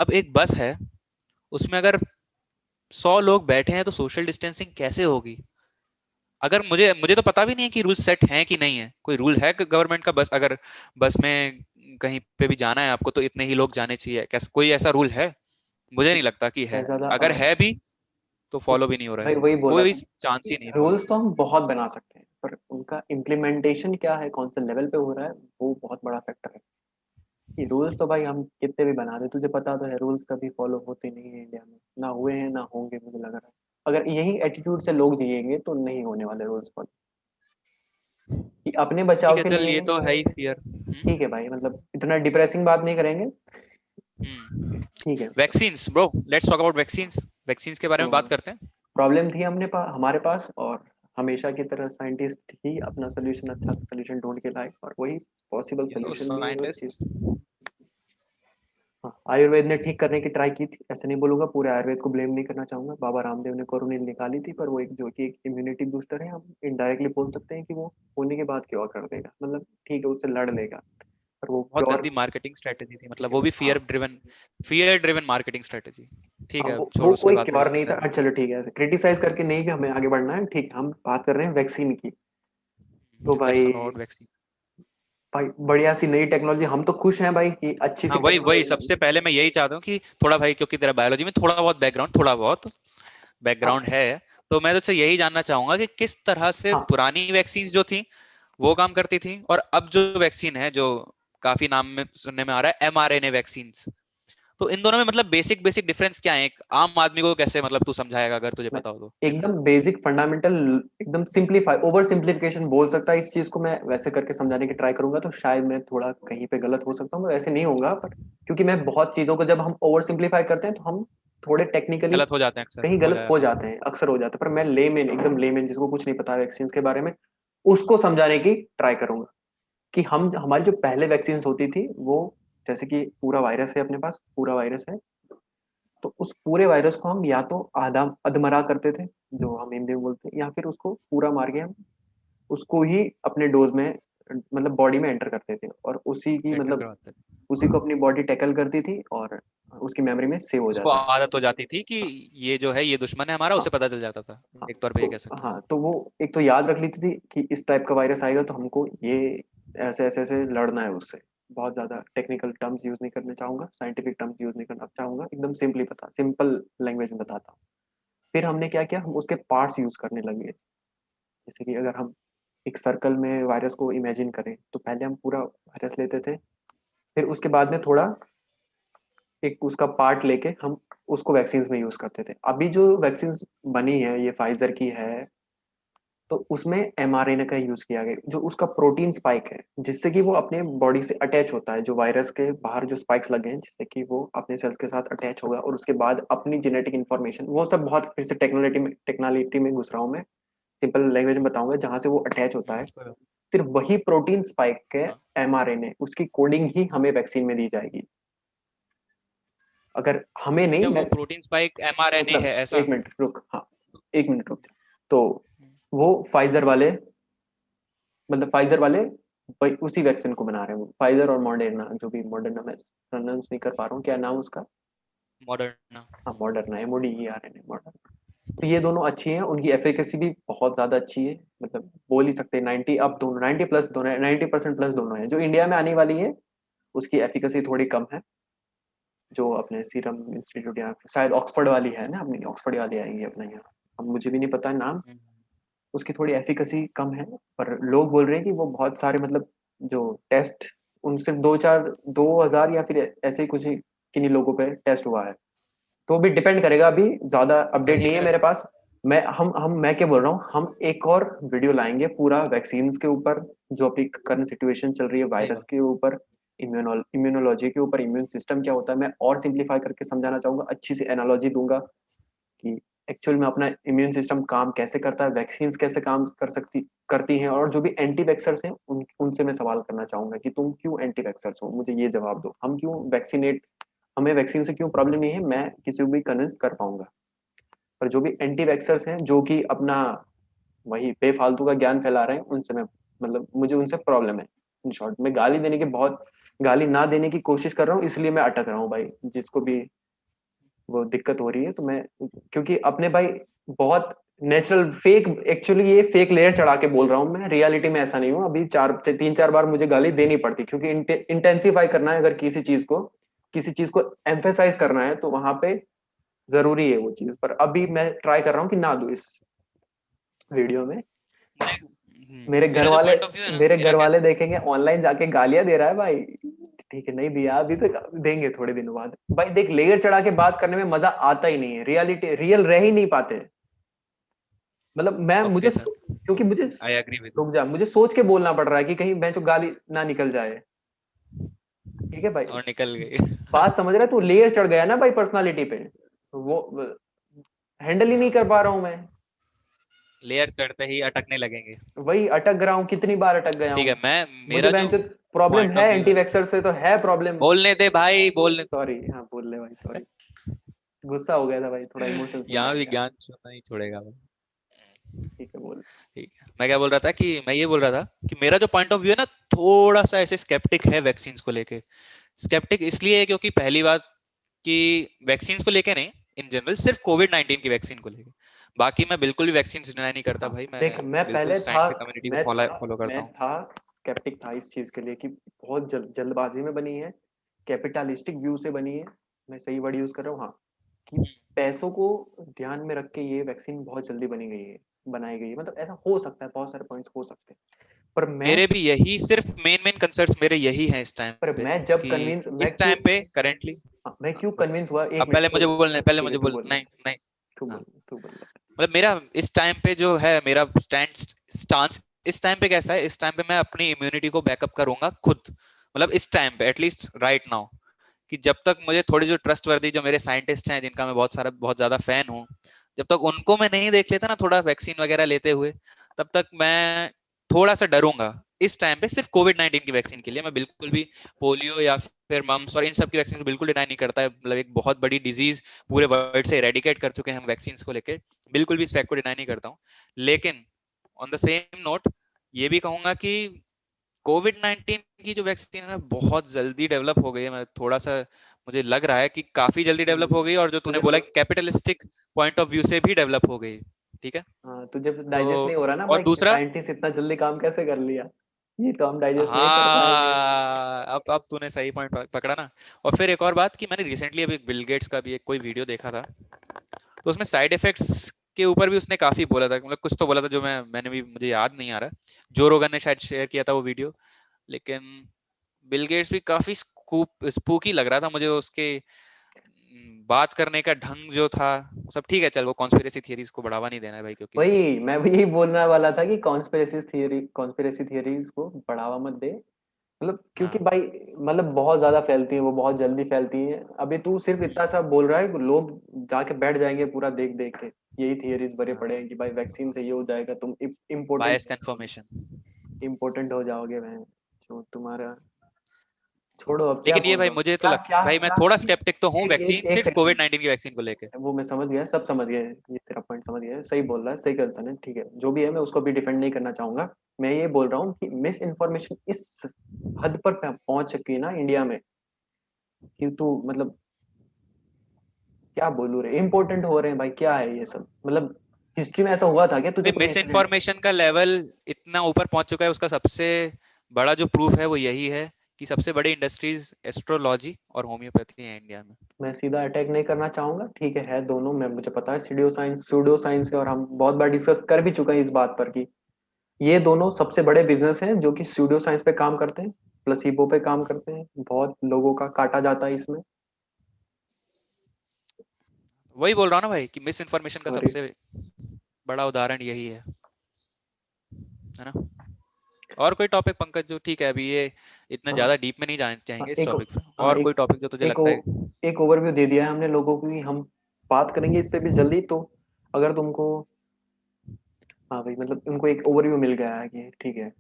S1: अब एक बस है, उसमें अगर 100 लोग बैठे हैं तो सोशल डिस्टेंसिंग कैसे होगी? अगर मुझे मुझे तो पता भी नहीं है कि रूल सेट हैं कि नहीं है, कोई रूल है गवर्नमेंट का, बस अगर बस में कहीं पे भी जाना है आपको तो इतने ही लोग जाने चाहिए, कैसे कोई ऐसा रूल है? मुझे नहीं लगता कि है,
S2: ऐसा था,
S1: अगर है भी तो फॉलो भी नहीं हो रहा
S2: भाई
S1: है,
S2: वही बोला
S1: कोई
S2: था,
S1: चांस ही नहीं फॉलो।
S2: रूल्स तो हम बहुत बना सकते हैं, पर उनका इम्प्लीमेंटेशन क्या है, कौन से लेवल पे हो रहा है, वो बहुत बड़ा फैक्टर है। ये रूल्स तो भाई हम कितने भी बना दे, तुझे पता तो है रूल्स कभी फॉलो होते नहीं है इंडिया में, ना हुए हैं ना होंगे, मुझे लग रहा है। अगर यही एटीट्यूड से लोग जिएंगे तो नहीं होने वाले रूल्स फॉलो, कि अपने
S1: ठीक
S2: बचाव
S1: है
S2: के
S1: चल,
S2: लिए
S1: ये
S2: है।
S1: तो है ही फियर।
S2: ठीक है भाई, मतलब इतना डिप्रेसिंग बात नहीं करेंगे। ठीक है।
S1: Vaccines bro, let's talk about vaccines, vaccines के बारे
S2: तो
S1: में बात करते हैं।
S2: प्रॉब्लम थी हमारे पास, और हमेशा की तरह साइंटिस्ट ही अपना सोल्यूशन, अच्छा सा सोल्यूशन ढूंढ के लाए, और वही पॉसिबल
S1: यू नो
S2: सोल्यूशन भी है उस चीज।
S1: साइंटिस्ट।
S2: हाँ, आयुर्वेद ने ठीक करने की ट्राई की थी, ऐसे नहीं बोलूंगा, पूरे आयुर्वेद को ब्लेम नहीं करना चाहूंगा। बाबा रामदेव ने कोरोनिल निकाली थी, पर वो एक जो कि एक इम्यूनिटी बूस्टर है, हम इनडायरेक्टली बोल सकते हैं कि वो होने के बाद क्योर कर देगा, मतलब ठीक है उससे लड़ लेगा, पर वो
S1: बहुत
S2: क्योर।
S1: गंदी मार्केटिंग स्ट्रेटेजी थी,
S2: ठीक
S1: मतलब
S2: है,
S1: वो भी
S2: हाँ।
S1: Fear driven marketing strategy. ठीक
S2: हाँ,
S1: है, अब छोड़
S2: वो
S1: उसके
S2: कोई
S1: बाद फिर
S2: क्योर
S1: इस
S2: नहीं था। चलो ठीक है, ऐसे क्रिटिसाइज करके नहीं कि हमें आगे बढ़ना है, ठीक, हम बात कर रहे हैं वैक्सीन की। तो
S1: लेट्स
S2: भाई,
S1: टॉक अबाउट वैक्सीन।
S2: बढ़िया सी नई टेक्नोलॉजी, हम तो खुश हैं भाई कि अच्छी सी
S1: हाँ वही वही,
S2: टेक्नोलॉजी।
S1: सबसे पहले मैं यही चाहता हूँ कि थोड़ा भाई, क्योंकि तेरा बायोलॉजी में थोड़ा बहुत
S2: हाँ
S1: बैकग्राउंड है, तो मैं तुझसे यही जानना चाहूंगा कि किस तरह से
S2: हाँ
S1: पुरानी वैक्सीन जो थी वो काम करती थी, और अब जो वैक्सीन है जो काफी नाम में सुनने में आ रहा है mRNA वैक्सीन, तो इन दोनों में मतलब बेसिक बेसिक डिफरेंस क्या है, एक आम आदमी को कैसे मतलब तू समझाएगा अगर तुझे
S2: मैं
S1: पता हो तो
S2: एकदम
S1: डिफरेंस।
S2: बेसिक फंडामेंटल, एकदम सिंप्लीफाई, ओवर सिंप्लीफिकेशन बोल सकता है इस चीज को, मैं वैसे करके समझाने की ट्राई करूंगा, तो शायद मैं थोड़ा कहीं पे गलत हो सकता हूँ, मैं वैसे नहीं होऊंगा, पर क्योंकि मैं बहुत चीजों को जब हम ओवर सिंप्लीफाई करते हैं तो हम थोड़े टेक्निकली
S1: गलत हो जाते हैं, अक्सर
S2: कहीं
S1: हो
S2: गलत हो
S1: जाते हैं।
S2: जाते हैं, अक्सर हो जाते हैं, पर मैं लेमेन, एकदम लेमेन जिसको कुछ नहीं पता वैक्सीन के बारे में, उसको समझाने की ट्राई करूंगा, कि हम हमारी जो पहले वैक्सीन होती थी वो, जैसे कि पूरा वायरस है, अपने पास पूरा वायरस है, उस पूरे वायरस को हम या तो आधा अधमरा करते थे, जो हम हिंदी में बोलते हैं, या फिर उसको पूरा मार के हम उसको ही अपने डोज में मतलब बॉडी में एंटर करते थे, और उसी की
S1: एंटर
S2: मतलब
S1: करवाते थे,
S2: उसी को अपनी बॉडी टैकल करती थी और उसकी मेमोरी में सेव हो
S1: उसको
S2: जाता था।
S1: आदत हो जाती थी कि ये जो है ये दुश्मन है हमारा,
S2: हाँ
S1: उसे पता चल जाता था,
S2: हाँ।
S1: एक तौर पे ये
S2: तो
S1: कह सकते हैं।
S2: हाँ, तो वो एक तो याद रख लेती थी कि इस टाइप का वायरस आएगा तो हमको ये ऐसे ऐसे ऐसे लड़ना है उससे। बहुत ज्यादा टेक्निकल टर्म्स यूज नहीं करना चाहूंगा, साइंटिफिक टर्म्स यूज नहीं करना चाहूंगा, एकदम सिंपली बता सिंपल लैंग्वेज में बताता हूँ। फिर हमने क्या किया, हम उसके पार्ट्स यूज करने लगे। जैसे कि अगर हम एक सर्कल में वायरस को इमेजिन करें, तो पहले हम पूरा वायरस लेते थे, फिर उसके बाद में थोड़ा एक उसका पार्ट लेके हम उसको वैक्सीन में यूज करते थे। अभी जो वैक्सीन बनी है ये फाइजर की है, तो उसमें एमआरएनए का यूज किया गया, जो उसका प्रोटीन स्पाइक है, जिससे कि वो अपने बॉडी से अटैच होता है, जो वायरस के बाहर जो स्पाइक्स लगे हैं, जिससे कि वो अपने सेल्स के साथ अटैच होगा, और उसके बाद अपनी जेनेटिक इन्फॉर्मेशन, वो सब बहुत फिर से टेक्नोलॉजी में घुस रहा हूँ मैं, सिंपल लैंग्वेज में बताऊंगा, जहां से वो अटैच होता है,
S1: कोई बात
S2: सिर्फ वही प्रोटीन स्पाइक के
S1: हाँ,
S2: एमआरएनए उसकी कोडिंग ही हमें वैक्सीन में दी जाएगी। अगर हमें नहीं,
S1: क्या वो
S2: मैं
S1: प्रोटीन स्पाइक एमआरएनए
S2: मतलब
S1: है ऐसा?
S2: एक मिनट रुक, हाँ एक मिनट रुक जा। तो वो फाइजर वाले, मतलब फाइजर वाले उसी वैक्सीन को बना रहे हैं, फाइजर और मॉडर्ना, जो भी मॉडर्ना, मैं प्रोनाउंस नहीं कर पा रहा हूँ क्या नाम उसका।
S1: मॉडर्ना।
S2: हाँ मॉडर्ना, MODERNA, मॉडर्ना। तो ये दोनों अच्छी हैं, उनकी एफिकेसी भी बहुत ज्यादा अच्छी है, मतलब बोल ही सकते हैं 90, अब दोनों 90 प्लस, दोनों 90% प्लस दोनों है। जो इंडिया में आने वाली है उसकी एफिकेसी थोड़ी कम है, जो अपने सीरम इंस्टीट्यूट या शायद ऑक्सफोर्ड वाली है ना, अपनी ऑक्सफोर्ड वाली आएंगी अपना यहाँ, अब मुझे भी नहीं पता है नाम। उसकी थोड़ी एफिकेसी कम है, पर लोग बोल रहे हैं कि वो बहुत सारे मतलब जो टेस्ट, उन सिर्फ 2 हजार या फिर ऐसे ही कुछ ही किन्हीं लोगों पे टेस्ट हुआ है। तो भी डिपेंड करेगा, अभी ज्यादा अपडेट
S1: वही
S2: नहीं है
S1: मैं
S2: मेरे पास। मैं क्या बोल रहा हूँ, हम एक और वीडियो लाएंगे पूरा वैक्सीन के ऊपर, जो अभी करंट सिचुएशन चल रही है
S1: सही
S2: वायरस
S1: बात।
S2: के ऊपर, इम्यूनोलॉजी के ऊपर, इम्यून सिस्टम क्या होता है, मैं और सिंप्लीफाई करके समझाना चाहूंगा, अच्छी सी एनालॉजी दूंगा कि एक्चुअल में अपना इम्यून सिस्टम काम कैसे करता है, वैक्सीन कैसे काम करती हैं, और जो भी एंटी वैक्सर्स हैं उनसे मैं सवाल करना चाहूंगा कि तुम क्यों एंटी वैक्सर्स हो, मुझे ये जवाब दो, हम क्यों वैक्सीनेट, हमें वैक्सीन से क्यों प्रॉब्लम नहीं है, मैं किसी को भी कन्विंस कर पाऊंगा। पर जो भी एंटी वैक्सर्स हैं, जो कि अपना वही बेफालतू का ज्ञान फैला रहे हैं, उनसे मैं मतलब मुझे उनसे प्रॉब्लम है। इन शॉर्ट, मैं गाली देने की बहुत, गाली ना देने की कोशिश कर रहा हूँ, इसलिए मैं अटक रहा हूँ भाई, जिसको भी वो दिक्कत हो रही है तो मैं, क्योंकि अपने भाई बहुत नेचुरल फेक, एक्चुअली ये फेक लेयर चढ़ा के बोल रहा हूँ मैं, रियलिटी में ऐसा नहीं हूँ। अभी 3-4 बार मुझे गाली देनी पड़ती, क्योंकि इंटेंसिफाई करना है, अगर किसी चीज को एम्फेसाइज करना है, तो वहां पे जरूरी है वो चीज। पर अभी मैं ट्राई कर रहा हूँ कि ना दूं इस वीडियो में। मेरे घर
S1: मेरा जो
S2: वाले
S1: पॉइंट ऑफ व्यू है ना,
S2: मेरे
S1: मेरा
S2: घर
S1: क्या,
S2: वाले देखेंगे ऑनलाइन जाके गालियां दे रहा है भाई। ठीक है, नहीं दिया अभी तो देंगे थोड़े दिनों बाद भाई। देख, लेयर चढ़ा के बात करने में मजा आता ही नहीं है, रियलिटी रियल रह ही नहीं पाते। मतलब मैं
S1: ओके सर,
S2: क्योंकि मुझे,
S1: आई एग्री विद।
S2: रुक जा, मुझे सोच के बोलना पड़ रहा है कि कहीं मैं जो गाली ना निकल जाए। ठीक है भाई,
S1: और निकल गई।
S2: बात समझ रहा है तू, लेयर चढ़ गया ना भाई पर्सनालिटी पे, तो वो हैंडल ही नहीं
S1: हाँ,
S2: कर पा रहा हूँ मैं।
S1: लेयर चढ़ते ही अटकने लगेंगे।
S2: वही अटक रहा हूँ, कितनी बार अटक गया
S1: ठीक
S2: हूँ।
S1: है, मैं,
S2: मुझे
S1: मेरा जो
S2: बेंच प्रॉब्लम
S1: पॉइंट
S2: है,
S1: ऑफ व्यू
S2: एंटी
S1: है,
S2: वैक्सर से तो है प्रॉब्लम।
S1: बोलने दे भाई, बोलने
S2: सॉरी, हाँ बोल ले भाई, सॉरी, गुस्सा हो गया था भाई, थोड़ा इमोशंस में
S1: यहाँ
S2: बैठ
S1: भी
S2: गया।
S1: ज्ञान छूना ही छोड़ेगा भाई।
S2: ठीक है, बोल।
S1: ठीक है, मैं क्या बोल रहा था कि मैं ये बोल रहा था कि मेरा जो पॉइंट ऑफ व्यू है ना, थोड़ा सा ऐसे स्केप्टिक है वैक्सीन को लेके। स्केप्टिक इसलिए है क्योंकि पहली बात कि वैक्सीन को लेके नहीं, इन जनरल सिर्फ कोविड 19 की वैक्सीन को लेके, बाकी मैं बिल्कुल भी वैक्सीन डिनाई नहीं करता
S2: हाँ
S1: भाई, मैं
S2: देख, मैं
S1: बिल्कुल
S2: पहले था,
S1: साइंटिफिक कम्युनिटी को फॉलो करता
S2: मैं
S1: हूँ।
S2: था स्केप्टिक था इस चीज के लिए कि बहुत जल्दबाजी में बनी है, कैपिटलिस्टिक व्यू से बनी है, मैं सही वर्ड यूज कर रहा हूँ हाँ, कि पैसों को ध्यान में रख के ये वैक्सीन बहुत जल्दी बनाई गई है, मतलब ऐसा हो सकता है, बहुत सारे पॉइंट्स हो सकते हैं।
S1: मेरे भी यही सिर्फ मेन मेन कंसर्न्स मेरे यही हैं इस टाइम
S2: पर
S1: पे,
S2: मैं जब
S1: कि
S2: कन्विंस मैं
S1: इस
S2: क्यों,
S1: टाइम पे करेंटली,
S2: हाँ, मैं क्यों कन्विंस हुआ, एक
S1: अब
S2: मिनट तो,
S1: पहले
S2: ठीक है
S1: मुझे
S2: तू
S1: बोल,
S2: बोल,
S1: नहीं नहीं,
S2: तू
S1: हाँ,
S2: बोल, तू बोल।
S1: मतलब मेरा इस टाइम पे जो है मेरा स्टांस इस टाइम पे कैसा है, इस टाइम पे मैं अपनी इम्यूनिटी को बैकअप करूंगा खुद, मतलब इस टाइम पे एटलीस्ट राइट नाउ, कि जब तक मुझे थोड़ी जो ट्रस्ट वर्दी जो मेरे साइंटिस्ट हैं, जिनका मैं बहुत ज्यादा फैन हूँ, जब तक उनको मैं नहीं देख लेता ना थोड़ा वैक्सीन वगैरह लेते हुए, तब तक मैं थोड़ा सा डरूंगा इस टाइम पे, सिर्फ कोविड 19 की वैक्सीन के लिए। मैं बिल्कुल भी पोलियो या फिर मम्स, और इन सब की वैक्सीन बिल्कुल डिनाई नहीं करता है, मतलब एक बहुत बड़ी डिजीज पूरे वर्ल्ड से इरेडिकेट कर चुके हैं हम वैक्सीन को लेके, बिल्कुल भी इस फैक्ट को डिनाई नहीं करता हूँ। लेकिन ऑन द सेम नोट ये भी कहूंगा कि कोविड 19 की जो वैक्सीन है ना बहुत जल्दी डेवलप हो गई है। मैं थोड़ा सा मुझे लग रहा है कि काफी जल्दी डेवलप हो गई, और जो तूने
S2: तुझे
S1: बोला कैपिटलिस्टिक पॉइंट ऑफ व्यू से भी डेवलप हो गई। ठीक है।
S2: हाँ, तुझे
S1: तो
S2: डाइजेस्ट नहीं हो रहा ना
S1: और
S2: भाई,
S1: दूसरा,
S2: साइंटिस्ट इतना जल्दी काम कैसे कर लिया, ये तो हम डाइजेस्ट नहीं कर पाएंगे।
S1: हाँ अब तूने सही पॉइंट पकड़ा ना। और फिर एक और बात कि मैंने रिसेंटली अभी बिल गेट्स का भी एक कोई वीडियो देखा था, तो उसमें साइड इफेक्ट्स के ऊपर भी उसने काफी बोला था, मतलब कुछ तो बोला था जो मैंने भी, मुझे याद नहीं आ रहा। जो रोगन ने शायद शेयर किया था वो वीडियो। लेकिन बिल गेट्स भी काफी स्पूकी लग रहा था मुझे, उसके बात करने का ढंग जो था। सब ठीक है, चल वो कॉन्स्पिरेसी थियरीज को बढ़ावा नहीं देना है भाई, क्योंकि
S2: वही मैं भी यही बोलने वाला था कि कॉन्स्पिरेसी थियरीज को बढ़ावा मत दे, मतलब क्योंकि
S1: हाँ
S2: भाई मतलब बहुत ज्यादा फैलती है, वो बहुत जल्दी फैलती है। अभी तू सिर्फ इतना सा बोल रहा है कि लोग जाके बैठ जाएंगे पूरा देख देख के, यही थियरीज भरे पड़े हैं कि भाई वैक्सीन से ये हो जाएगा, तुम इम्पोर्टेंट
S1: बायस
S2: हो जाओगे,
S1: कंफर्मेशन।
S2: इम्पोर्टेंट हो जाओगे मैं, जो तुम्हारा, छोड़ो अब क्या
S1: लेकिन ये
S2: बोल
S1: भाई
S2: रहा हूँ,
S1: मुझे तो
S2: क्या क्या
S1: भाई मैं
S2: क्या
S1: थोड़ा स्केप्टिक तो हूँ
S2: एक एक
S1: वैक्सीन,
S2: एक
S1: सिर्फ
S2: सेकंड,
S1: कोविड 19 की वैक्सीन को लेके।
S2: वो मैं समझ गया, सब समझ गए, ये तेरा पॉइंट समझ गया, सही बोल रहा है, सही कंसर्न है, ठीक है, जो भी है मैं उसको भी डिफेंड नहीं करना चाहूंगा। मैं ये बोल रहा हूँ कि मिस इन्फॉर्मेशन इस हद पर पहुंच चुकी है ना इंडिया में, कि तू मतलब क्या बोलूं रे, इम्पोर्टेंट हो रहे हैं भाई, क्या है ये सब, मतलब हिस्ट्री में ऐसा हुआ था क्या, तुझे
S1: भाई
S2: कोई
S1: मिस
S2: इंसिडेंट?
S1: इन्फॉर्मेशन का लेवल इतना ऊपर पहुंच चुका है, उसका सबसे बड़ा जो प्रूफ है वो यही है कि सबसे बड़ी इंडस्ट्रीज एस्ट्रोलॉजी और होम्योपैथी है इंडिया में।
S2: मैं सीधा अटैक नहीं करना चाहूंगा, ठीक है दोनों, मैं मुझे पता है सूडो साइंस है, और हम बहुत बार डिस्कस कर भी चुके हैं इस बात पर कि ये दोनों सबसे बड़े बिजनेस हैं जो कि सूडो साइंस पे काम करते हैं, प्लेसिबो पे काम करते हैं, बहुत लोगों का काटा जाता है इसमें।
S1: वही बोल रहा हूँ ना भाई कि मिस इन्फॉर्मेशन का
S2: सॉरी।
S1: सबसे बड़ा उदाहरण यही है ना। और कोई टॉपिक पंकज जो, ठीक है अभी ये इतना
S2: हाँ
S1: ज्यादा डीप में नहीं जान
S2: हाँ,
S1: चाहेंगे इस
S2: एक,
S1: टॉपिक पे,
S2: हाँ
S1: और कोई टॉपिक जो तुझे
S2: एक
S1: लगता है।
S2: एक ओवरव्यू दे दिया है हमने लोगों को कि हम बात करेंगे इस पे भी जल्दी, तो अगर तुमको, हाँ भाई मतलब उनको एक ओवरव्यू मिल गया है कि ठीक है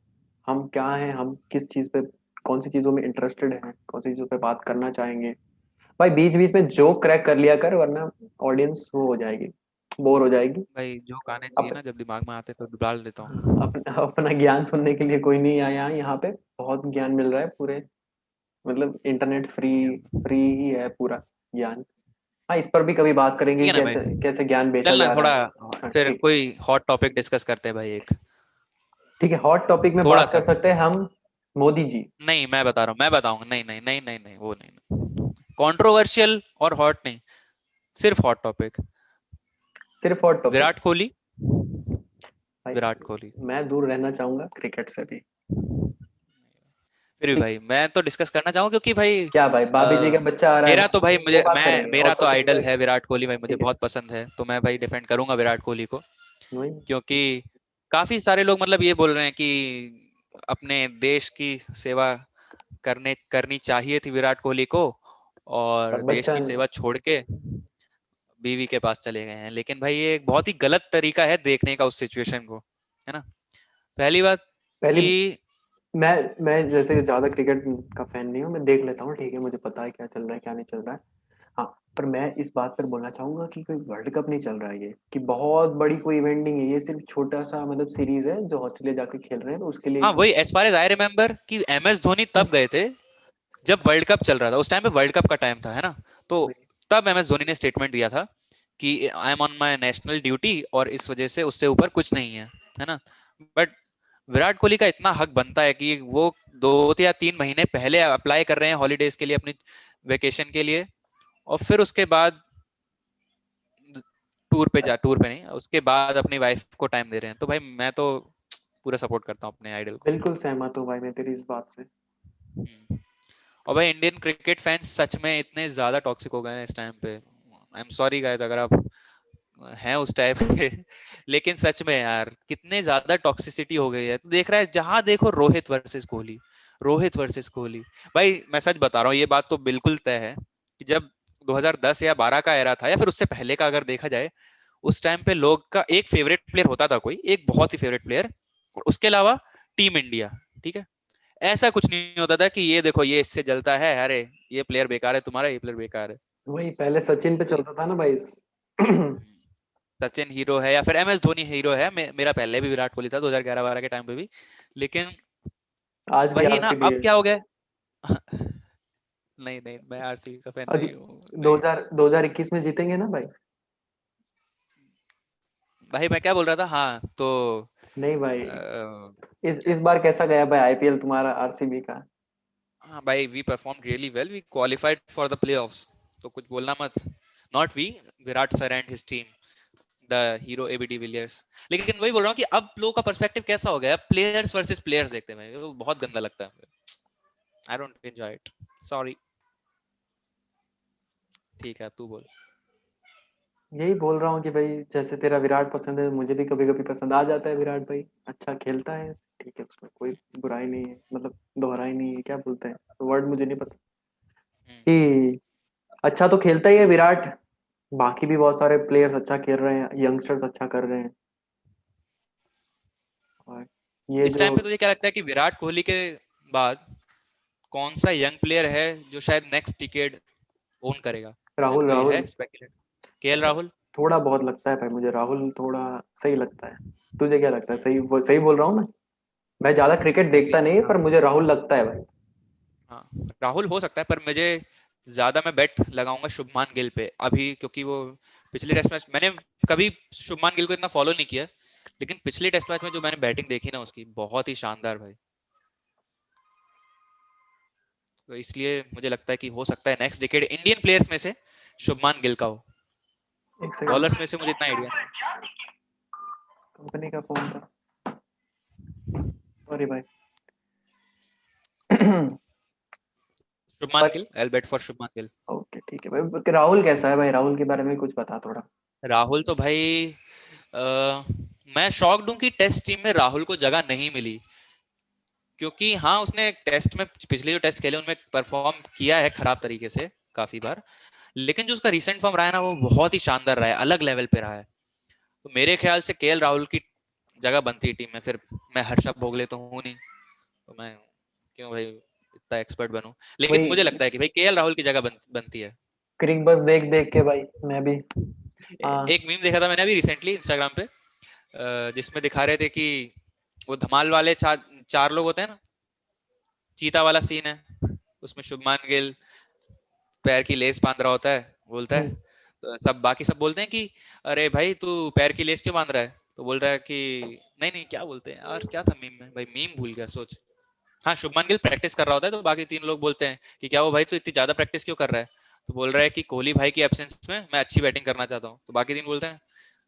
S2: हम क्या हैं, हम किस चीज़ पे, कौन सी चीज़ों में इंटरेस्टेड हैं, कौन सी चीज़ों पे बात करना चाहेंगे। भाई बीच बीच में जोक क्रैक कर लिया कर, वरना ऑडियंस वो हो जाएगी, बोर हो जाएगी।
S1: भाई जो आने चाहिए
S2: अप,
S1: ना जब दिमाग में आते तो डाल देता हूँ।
S2: अपना ज्ञान सुनने के लिए कोई नहीं आया यहाँ पे, बहुत ज्ञान मिल रहा है पूरे, मतलब इंटरनेट फ्री, फ्री ही है पूरा ज्ञान। हाँ इस पर भी कभी बात करेंगे
S1: ठीक
S2: कि
S1: है ना
S2: कैसे
S1: भाई,
S2: कैसे ज्ञान बेचा
S1: चल ना
S2: जा रहा
S1: थोड़ा,
S2: है। हाँ
S1: फिर
S2: ठीक,
S1: कोई हॉट टॉपिक डिस्कस करते हैं भाई एक,
S2: ठीक है हॉट टॉपिक में
S1: थोड़ा
S2: बात कर
S1: सा।
S2: सकते हैं हम, मोदी जी।
S1: नहीं मैं बता रहा हूँ, मैं बताऊंगा, नहीं नहीं नहीं नहीं नहीं वो नहीं, कंट्रोवर्शियल और हॉट नहीं, सिर्फ हॉट टॉपिक।
S2: सिर्फ हॉट टॉपिक?
S1: विराट कोहली,
S2: भाई
S1: विराट कोहली।
S2: मैं दूर रहना चाहूंगा क्रिकेट से भी।
S1: फिर भी
S2: ठीक,
S1: भाई मैं तो डिस्कस करना चाहूँ, क्योंकि भाई
S2: क्या भाई भाभी जी का बच्चा आ रहा है
S1: मेरा तो
S2: भाई,
S1: भाई,
S2: वो
S1: मुझे
S2: बात
S1: मैं
S2: करेंगे
S1: मेरा
S2: हॉट
S1: तो
S2: टॉपिक
S1: आइडल
S2: पे।
S1: है विराट कोहली भाई, मुझे
S2: ठीक है,
S1: बहुत पसंद है, तो मैं भाई डिफेंड करूंगा विराट कोहली को।
S2: वही,
S1: क्योंकि काफी सारे लोग मतलब ये बोल रहे हैं कि अपने देश की सेवा करने करनी चाहिए थी विराट कोहली को,
S2: पर
S1: और देश
S2: बच्चा,
S1: की सेवा छोड़ के बीवी के पास चले गए हैं। लेकिन भाई ये एक बहुत ही गलत तरीका है देखने का उस सिचुएशन को, है ना। पहली बात
S2: पहली,
S1: कि
S2: मैं जैसे ज्यादा क्रिकेट का फैन नहीं हूँ, मैं देख लेता हूँ, ठीक है मुझे पता है क्या चल रहा है क्या नहीं चल रहा है। हाँ, पर मैं इस बात पर बोलना चाहूंगा कि कोई वर्ल्ड कप नहीं चल रहा है, ये कि बहुत बड़ी कोई इवेंट नहीं है, ये सिर्फ छोटा सा मतलब सीरीज है जो ऑस्ट्रेलिया जाके खेल रहे हैं, तो उसके लिए
S1: हाँ वही, as far as I remember कि एम एस धोनी तब गए थे जब वर्ल्ड कप चल रहा था, उस टाइम पे वर्ल्ड कप का टाइम था, है ना। तो तब एम एस धोनी ने स्टेटमेंट दिया था कि I am on my national duty, और इस वजह से उससे ऊपर कुछ नहीं है ना। बट विराट कोहली का इतना हक बनता है कि वो 2 या 3 महीने पहले अप्लाई कर रहे हैं हॉलीडेज के लिए, अपनी वेकेशन के लिए, और फिर उसके बाद टूर पे नहीं, उसके बाद अपनी वाइफ को टाइम दे रहे हैं। तो भाई मैं तो पूरा सपोर्ट करता हूँ अपने आइडल को।
S2: बिल्कुल सहमत हूँ भाई मैं तेरी इस बात से।
S1: हम्म। और भाई इंडियन क्रिकेट फैंस सच में इतने ज्यादा टॉक्सिक हो गए हैं इस टाइम पे, आई एम सॉरी गाइस अगर आप हैं उस टाइप के, लेकिन सच में यार कितने ज्यादा टॉक्सिसिटी हो गई है। तो देख रहा है जहां देखो रोहित वर्सेस कोहली, रोहित वर्सेस कोहली। भाई मैं सच बता रहा हूँ, ये बात तो बिल्कुल तय है कि जब 2010 या 12 का एरा था, या फिर उससे पहले का अगर देखा जाए, उस टाइम पे लोग का एक फेवरेट प्लेयर होता था, कोई एक बहुत ही फेवरेट प्लेयर, और उसके अलावा टीम इंडिया, ठीक है। ऐसा कुछ नहीं होता था कि ये देखो ये इससे जलता है, अरे ये प्लेयर बेकार है तुम्हारा, ये प्लेयर बेकार है।
S2: वही पहले सचिन पे
S1: वही
S2: चलता था ना भाई।
S1: सचिन हीरो है या फिर एम एस धोनी हीरो है। मेरा पहले भी विराट कोहली था 2011-12 के टाइम पे भी। लेकिन
S2: आज भी
S1: वही ना,
S2: आरसीबी
S1: अब
S2: है।
S1: क्या हो गया। नहीं नहीं, मैं आरसीबी का फैन
S2: अभी
S1: नहीं हूँ,
S2: दो
S1: नहीं।
S2: हजार 2021 में जीतेंगे ना भाई।
S1: भाई मैं क्या बोल रहा था, हाँ तो
S2: नहीं भाई,
S1: अ,
S2: इस बार कैसा गया भाई आईपीएल तुम्हारा आरसीबी का।
S1: हाँ भाई, we perform really well, we qualified for the playoffs. तो कुछ बोलना मत। Not we, Virat sir and his team, the hero AB Villiers. लेकिन वही बोल रहा हूँ कि अब लोगों का पर्सपेक्टिव कैसा हो गया, प्लेयर्स वर्सेस प्लेयर्स देखते हैं, वो बहुत गंदा लगता है। I don't enjoy it, sorry. ठीक है, अब तू बोल।
S2: यही बोल रहा हूँ कि भाई जैसे तेरा विराट पसंद है, मुझे भी कभी कभी पसंद आ जाता है विराट भाई। अच्छा खेलता है, ठीक है, उसमें कोई बुराई नहीं है, मतलब दोहराई नहीं है, क्या बोलते हैं वर्ड मुझे नहीं पता।
S1: हम्म।
S2: कि अच्छा तो खेलता ही है विराट। बाकी भी बहुत सारे प्लेयर्स अच्छा खेल रहे हैं, यंगस्टर्स अच्छा कर रहे हैं। और ये
S1: इस
S2: जो
S1: टाइम पे तुझे क्या लगता है कि विराट कोहली के बाद कौन सा यंग प्लेयर है जो शायद नेक्स्ट डिकेड ओन करेगा? क्या
S2: राहुल
S1: कोई है
S2: राहुल
S1: स्पेकुलेट? केएल
S2: ऐसा
S1: राहुल।
S2: थोड़ा बहुत लगता है भाई मुझे, राहुल थोड़ा सही लगता है। तुझे क्या लगता है, सही बोल रहा हूँ मैं ज्यादा क्रिकेट
S1: एग्री।
S2: देखता नहीं
S1: हाँ
S2: पर मुझे राहुल लगता है भाई।
S1: हाँ, राहुल हो सकता है, पर मुझे ज्यादा मैं बेट लगाऊंगा शुभमान गिल पे अभी, क्योंकि वो पिछले टेस्ट मैच मैंने कभी शुभमान गिल को इतना फॉलो नहीं किया, लेकिन पिछले टेस्ट मैच में जो मैंने बैटिंग देखी ना उसकी, बहुत ही शानदार भाई। तो इसलिए मुझे लगता है कि हो सकता है नेक्स्ट डिकेड इंडियन प्लेयर्स में से शुभमान गिल का हो।
S2: एक सेकंड,
S1: बॉलर्स में से मुझे इतना आइडिया नहीं है।
S2: कंपनी का फोन था, सॉरी भाई।
S1: शुभमान
S2: पर
S1: गिल, आई बेट फॉर शुभमान गिल।
S2: ओके ठीक है भाई, राहुल कैसा है भाई, राहुल के बारे में कुछ बता थोड़ा।
S1: राहुल तो भाई मैं शॉक्ड हूं कि टेस्ट टीम में राहुल को जगह नहीं मिली। क्योंकि हाँ, उसने टेस्ट में पिछले जो टेस्ट खेले उनमें परफॉर्म किया है खराब तरीके से काफी बार, लेकिन जो उसका रिसेंट फॉर्म रहा है ना, वो बहुत ही शानदार रहा है, अलग लेवल पे रहा है। तो मेरे ख्याल से केएल राहुल की जगह बनती है टीम में फिर। मैं हर्षद भोगले तो हूँ नहीं, तो मैं क्यों भाई इतना एक्सपर्ट बनूं। लेकिन
S2: वही
S1: मुझे लगता है कि भाई केएल राहुल की जगह बनती है।
S2: क्रिक बस देख देख के भाई मैं भी। हाँ।
S1: एक मीम देखा था मैंने अभी रिसेंटली इंस्टाग्राम पे, जिसमें दिखा रहे थे कि वो धमाल वाले चार चार लोग होते हैं ना, चीता वाला सीन है उसमें शुभमान गिल पैर की लेस बांध रहा होता है, बोलता है,
S2: हम्म।
S1: तो सब बाकी सब बोलते हैं कि अरे भाई तू पैर की लेस क्यों बांध रहा है, तो बोल रहा है कि नहीं नहीं, क्या बोलते हैं और क्या था मीम में, भाई मीम भूल गया सोच। हाँ, शुभमान गिल प्रैक्टिस कर रहा होता है, तो बाकी तीन लोग बोलते हैं कि क्या वो भाई तू इतनी ज्यादा प्रैक्टिस क्यों कर रहा है, तो बोल रहा है कि कोहली भाई की एब्सेंस में मैं अच्छी बैटिंग करना चाहता हूँ। तो बाकी तीन बोलते हैं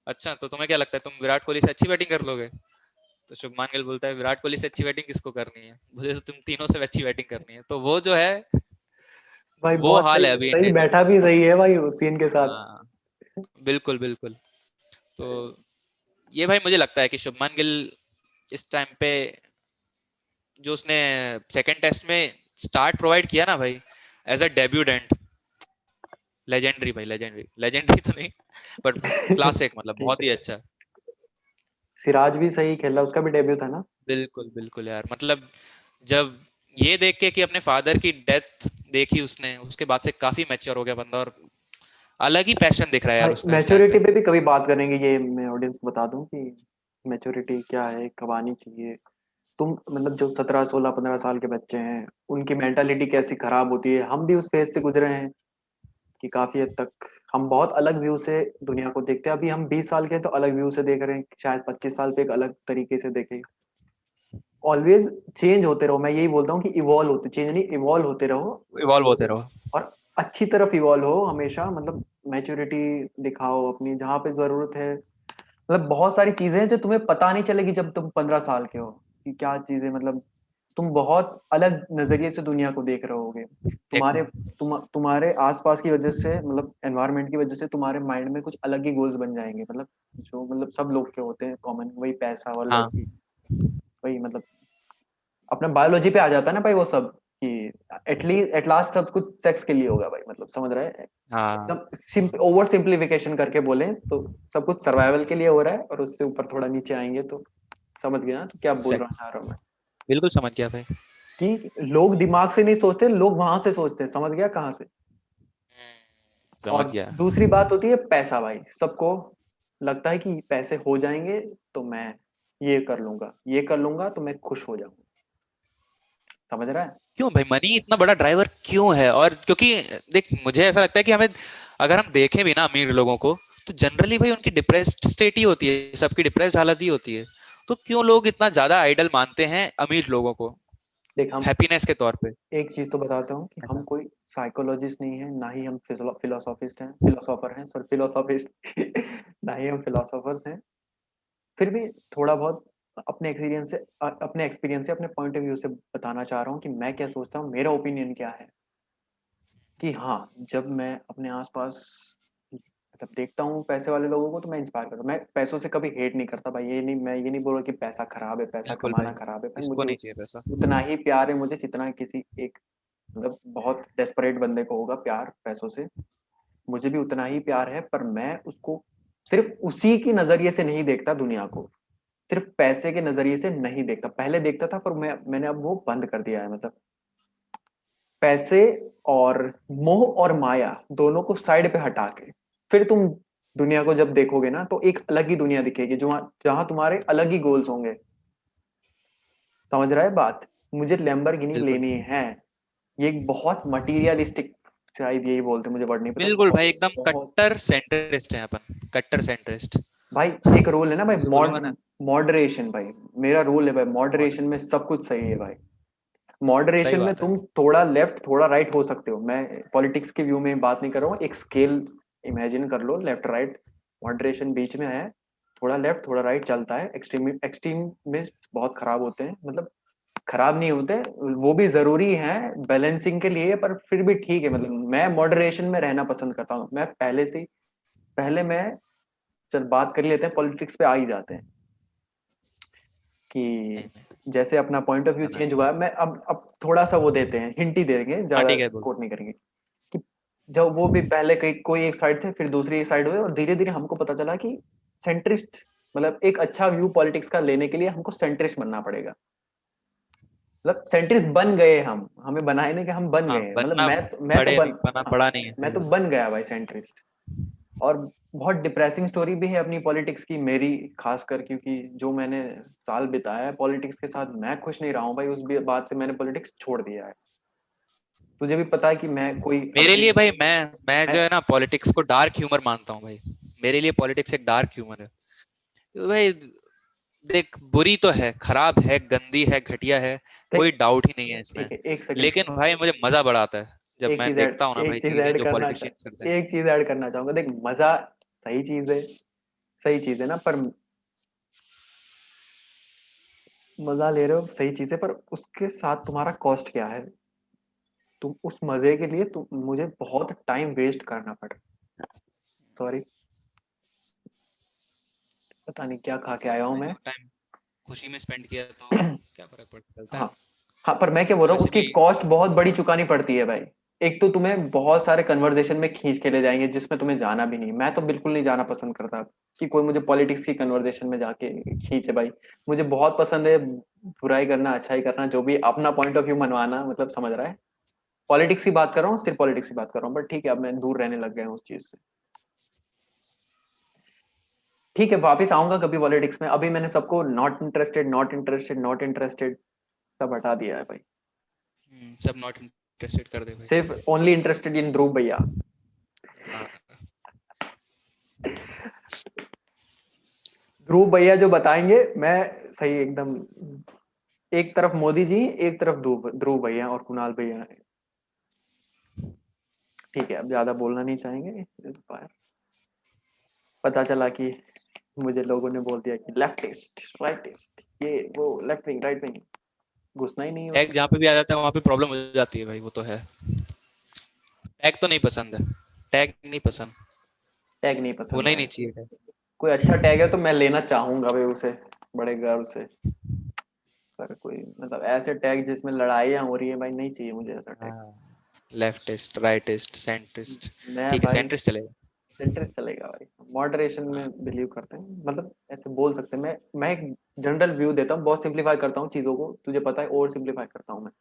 S1: अच्छा, तो तुम्हें क्या लगता है तुम विराट कोहली से अच्छी बैटिंग कर लोगे? तो शुभमान गिल बोलता है विराट कोहली से अच्छी बैटिंग किसको करनी है, मुझे तो तुम तीनों से अच्छी बैटिंग करनी है। तो वो जो है,
S2: भाई
S1: वो
S2: बहुत
S1: हाल
S2: सही
S1: है अभी
S2: सही
S1: इंडियन टीम
S2: बैठा भी सही है भाई उस सीन के
S1: में।
S2: साथ।
S1: हाँ, बिल्कुल बिल्कुल। तो ये भाई मुझे लगता है कि शुभमान गिल इस टाइम पे जो उसने सेकंड टेस्ट में स्टार्ट प्रोवाइड किया ना भाई, एज अ डेब्यूटेंट, लेजेंडरी भाई, लेजेंडरी, लेजेंडरी तो नहीं पर क्लासिक, मतलब
S2: ठीक है
S1: बहुत ही
S2: सर।
S1: अच्छा।
S2: सिराज भी सही खेला, उसका भी डेब्यू था ना।
S1: बिल्कुल बिल्कुल यार, मतलब जब ये देख के कि अपने फादर की डेथ देखी उसने, उसके बाद से काफी मैच्योर हो गया बंदा, और अलग ही पैशन दिख रहा है यार
S2: भाई
S1: उसका इस टाइम
S2: मैच्योरिटी
S1: पे।
S2: पे भी कभी बात करेंगे, ये मैं ऑडियंस को बता दूं कि मैच्योरिटी क्या है, कब आनी चाहिए। तुम मतलब जो 17 16 15 साल के बच्चे हैं, उनकी मेंटालिटी कैसी खराब होती है, हम भी उस फेज से गुजरे हैं कि काफी हद तक हम बहुत अलग व्यू से दुनिया को देखते हैं। अभी हम 20 साल के हैं तो अलग व्यू से देख रहे हैं, शायद 25 साल पे एक अलग तरीके से देखेंगे। ऑलवेज चेंज होते रहो, मैं यही बोलता हूँ कि इवॉल्व होते, चेंज नहीं इवॉल्व होते रहो।
S1: इवॉल्व होते रहो।
S2: और अच्छी तरफ इवॉल्व हो हमेशा, मतलब मैच्योरिटी दिखाओ अपनी जहाँ पे जरूरत है। मतलब बहुत सारी चीजें हैं जो तुम्हें पता नहीं चलेगी जब तुम 15 साल के हो, कि क्या चीजें, मतलब तुम बहुत अलग नजरिए से दुनिया को देख रहे होगे। तुम्हारे
S1: एकदम।
S2: तुम्हारे आसपास की वजह से, मतलब एनवायरनमेंट की वजह से तुम्हारे माइंड में कुछ अलग ही गोल्स बन जाएंगे, मतलब जो मतलब सब लोग के होते हैं कॉमन, वही पैसा और
S1: हाँ
S2: लड़की, वही मतलब अपना बायोलॉजी पे आ जाता है ना भाई वो सब, कि एटलीस्ट एट लास्ट सब कुछ सेक्स के लिए होगा भाई, मतलब समझ रहे हैं।
S1: हाँ,
S2: एकदम ओवर सिंप्लीफिकेशन करके बोले तो सब कुछ सर्वाइवल के लिए हो रहा है, और उससे ऊपर थोड़ा नीचे आएंगे तो समझ गया ना, तो क्या बोल रहा
S1: सेक्स,
S2: चाह रहा हूँ मैं।
S1: बिल्कुल समझ गया भाई।
S2: कि लोग दिमाग से नहीं सोचते, लोग वहां से सोचते हैं, समझ गया कहाँ से।
S1: समझ
S2: और
S1: गया।
S2: दूसरी बात होती है पैसा भाई, सबको लगता है कि पैसे हो जाएंगे तो मैं ये कर लूंगा, ये कर लूंगा तो मैं खुश हो जाऊंगा, समझ रहा है।
S1: क्यों भाई मनी इतना बड़ा ड्राइवर क्यों है? और क्योंकि देख मुझे ऐसा लगता है कि हमें अगर हम देखें भी ना अमीर लोगों को, तो जनरली भाई उनकी डिप्रेस्ड स्टेट ही होती है, सबकी डिप्रेस्ड हालत ही होती है। तो क्यों लोग इतना ज्यादा आइडल मानते हैं अमीर लोगों को
S2: देख हम
S1: हैप्पीनेस के तौर पे?
S2: एक चीज तो बताता हूँ कि हम
S1: ऐसा
S2: कोई साइकोलॉजिस्ट नहीं है, ना ही हम फिलोसॉफिस्ट हैं, फिलोसोफर हैं, सॉरी फिलोसॉफिस्ट ना ही हम फिलोसोफर्स हैं। फिर भी थोड़ा बहुत अपने एक्सपीरियंस से, अपने पॉइंट ऑफ व्यू से बताना चाह रहा हूँ कि मैं क्या सोचता हूँ, मेरा ओपिनियन क्या है। कि हाँ, जब मैं अपने आसपास मतलब देखता हूँ पैसे वाले लोगों को तो मैं इंस्पायर करता हूँ। मैं पैसों से कभी हेट नहीं करता भाई, ये नहीं, मैं ये नहीं बोल रहा कि पैसा खराब है, पैसा
S1: बिल्कुल
S2: कमाना
S1: भाई,
S2: खराब है भाई।
S1: किसको
S2: मुझे
S1: नहीं चाहिए पैसा।
S2: उतना ही प्यार है मुझे जितना किसी एक मतलब बहुत डेस्परेट बंदे को होगा प्यार पैसों से। मुझे भी उतना ही प्यार है, पर मैं उसको सिर्फ उसी की नजरिए से नहीं देखता दुनिया को, सिर्फ पैसे के नजरिए से नहीं देखता। पहले देखता था पर मैंने अब वो बंद कर दिया है। मतलब पैसे और मोह और माया दोनों को साइड पे हटा के फिर तुम दुनिया को जब देखोगे ना तो एक अलग ही दुनिया दिखेगी, जो जहां तुम्हारे अलग ही गोल्स होंगे। समझ रहा है बात। मुझे लैम्बोर्गिनी
S1: बिल्कुल
S2: लेनी है, ये एक बहुत मटीरियलिस्टिक, शायद यही बोलते, मुझे वर्ड नहीं पता,
S1: बिल्कुल
S2: बहुत
S1: भाई, एकदम
S2: बहुत।
S1: कट्टर सेंट्रिस्ट हैं अपन, कट्टर सेंट्रिस्ट।
S2: भाई एक रूल है ना भाई,
S1: तुमसे बोलूंगा ना।
S2: मॉडरेशन भाई। मेरा रूल है भाई,
S1: मॉडल
S2: मॉडरेशन में सब कुछ सही है भाई।
S1: सही
S2: मॉडरेशन में
S1: बात है।
S2: तुम थोड़ा लेफ्ट थोड़ा राइट हो सकते हो। मैं पॉलिटिक्स के व्यू में बात नहीं कर रहा हूँ, एक स्केल इमेजिन कर लो, लेफ्ट राइट, मॉडरेशन बीच में है। थोड़ा लेफ्ट थोड़ा राइट चलता है। एक्सट्रीमिस्ट बहुत खराब होते हैं, मतलब खराब नहीं होते, वो भी जरूरी है बैलेंसिंग के लिए, पर फिर भी ठीक है। मतलब मैं मॉडरेशन में रहना पसंद करता हूँ। मैं पहले से पहले मैं चल बात कर लेते हैं, पॉलिटिक्स पे आ ही जाते हैं
S1: नहीं
S2: कि
S1: नहीं,
S2: जैसे अपना पॉइंट ऑफ व्यू
S1: बताना।
S2: चेंज हुआ है। मैं अब थोड़ा सा वो देते हैं, हिंट ही देंगे,
S1: हाँ
S2: ज्यादा
S1: ठीक है, बोल।
S2: कोट नहीं करेंगे। कि जब वो भी पहले कहीं कोई एक साइड थे, फिर दूसरी एक साइड हुए, और धीरे धीरे हमको पता चला कि सेंट्रिस्ट मतलब एक अच्छा व्यू पॉलिटिक्स का लेने के लिए हमको सेंट्रिस्ट बनना पड़ेगा। मतलब सेंट्रिस्ट बन गए हम, हमें बनाए नहीं कि हम बन
S1: हाँ,
S2: गए। मतलब
S1: बनना
S2: मैं तो
S1: पड़े
S2: बन
S1: नहीं, बना
S2: हाँ,
S1: पड़ा नहीं है,
S2: मैं
S1: सही
S2: तो
S1: बात।
S2: बन गया भाई सेंट्रिस्ट। और बहुत डिप्रेसिंग स्टोरी भी है अपनी पॉलिटिक्स की मेरी, खासकर क्योंकि जो मैंने साल बिताया है पॉलिटिक्स के साथ, मैं खुश नहीं रहा हूँ भाई। उस बात से मैंने पॉलिटिक्स छोड़ दिया है। तुझे भी पता है कि मैं कोई
S1: मेरे
S2: अपनी
S1: लिए भाई, मैं
S2: मैं
S1: जो है ना पॉलिटिक्स को डार्क ह्यूमर मानता हूँ भाई। मेरे लिए पॉलिटिक्स एक डार्क ह्यूमर है। तो भाई देख, बुरी तो है, खराब है, गंदी है, घटिया है,
S2: देख,
S1: कोई डाउट ही नहीं है इसमें।
S2: ठीक है, एक सेकंड,
S1: लेकिन भाई मुझे मजा बड़ा आता है जब मैं देखता हूँ ना भाई
S2: एक चीज
S1: कि ये
S2: ऐड
S1: जो
S2: करना
S1: पॉलिटिशियंस करते हैं।
S2: एक चीज ऐड करना चाहूंगा। देख मजा सही चीज है, सही चीज है ना, पर मजा ले रहे हो सही चीज है, पर उसके साथ तुम्हारा कॉस्ट क्या है। तुम उस मजे के लिए तुम मुझे बहुत टाइम वेस्ट करना पड़ रहा। सॉरी, पता नहीं क्या खा के आया हूं
S1: भाई
S2: मैं।
S1: वो टाइम खुशी में स्पेंड किया तो क्या फर्क चलता है
S2: हाँ
S1: ना।
S2: हाँ, पर मैं क्या बोल रहा हूँ,
S1: वैसे
S2: उसकी
S1: भी
S2: कॉस्ट बहुत बड़ी चुकानी पड़ती है भाई। एक तो तुम्हें बहुत सारे कन्वर्सेशन में खींच के ले जाएंगे जिसमें तुम्हें जाना भी नहीं। मैं तो बिल्कुल नहीं जाना पसंद करता कि कोई मुझे पॉलिटिक्स की कन्वर्सेशन में जाके खींचे भाई। मुझे बहुत पसंद है बुराई करना, अच्छाई करना, जो भी अपना पॉइंट ऑफ व्यू मनवाना, मतलब समझ रहा है। पॉलिटिक्स की बात कर रहा हूँ, सिर्फ पॉलिटिक्स की बात कर रहा हूँ, बट ठीक है अब मैं दूर रहने लग गया हूँ उस चीज से। ठीक है, वापिस आऊंगा कभी पॉलिटिक्स में। अभी मैंने सबको not interested not interested not interested सब हटा दिया है भाई।
S1: सब नॉट इंटरेस्टेड कर दे भाई।
S2: सिर्फ ओनली इंटरेस्टेड इन ध्रुव भैया।
S1: हाँ,
S2: ध्रुव भैया जो बताएंगे मैं सही एकदम। एक तरफ मोदी जी, एक तरफ ध्रुव ध्रुव भैया और कुणाल भैया। ठीक है, अब ज्यादा बोलना नहीं चाहेंगे इस बार। पता चला कि मुझे लोगों ने बोल दिया कि लेफ्टिस्ट राइटिस्ट, ये वो, लेफ्ट विंग राइट विंग, घुसना ही नहीं है
S1: टैग
S2: उसमें।
S1: जहाँ पे भी आ जाता है वहां पे प्रॉब्लम हो जाती है भाई, वो तो है। टैग तो नहीं पसंद है, टैग नहीं पसंद,
S2: टैग नहीं पसंद
S1: होना ही
S2: भाई।
S1: नहीं चाहिए टैग।
S2: कोई अच्छा टैग है तो मैं लेना चाहूंगा भाई उसे, बड़े गर्व से। पर कोई मतलब ऐसे टैग जिसमें लड़ाइयाँ हो रही है भाई, नहीं चाहिए मुझे ऐसा टैग।
S1: हाँ, लेफ्टिस्ट, राइटिस्ट, सेंट्रिस्ट।
S2: मैं
S1: ठीक है,
S2: भाई
S1: सेंट्रिस्ट चलेगा।
S2: इंटरेस्ट चलेगा भाई, मॉडरेशन में बिलीव करते हैं, मतलब ऐसे बोल सकते हैं। मैं एक जनरल व्यू देता हूँ, बहुत सिंप्लीफाई करता हूँ चीजों को, तुझे पता है, ओवर सिंप्लीफाई करता हूँ मैं।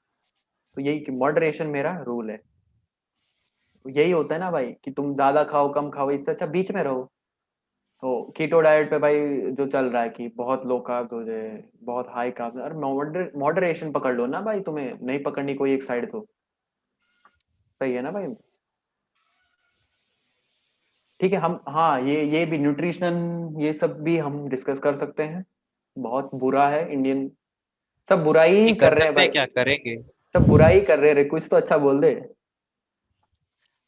S2: तो यही कि मॉडरेशन मेरा रूल है। तो यही होता है ना भाई कि तुम ज्यादा खाओ कम खाओ, इससे अच्छा बीच में रहो। तो कीटो डाइट पे भाई जो चल रहा है कि बहुत लो कार्ब्स हो जाए, बहुत हाई कार्ब्स, अरे मॉडरेशन पकड़ लो ना भाई, तुम्हें नहीं पकड़नी कोई एक साइड तो। सही है ना भाई। ठीक है, हम हाँ ये भी न्यूट्रिशन ये सब भी हम डिस्कस कर सकते हैं। बहुत बुरा है इंडियन, सब बुराई
S1: नहीं
S2: ही कर
S1: कर
S2: रहे हैं
S1: सकते
S2: भाई।
S1: हैं, क्या करेंगे?
S2: सब बुराई कर रहे हैं, कुछ तो अच्छा बोल दे।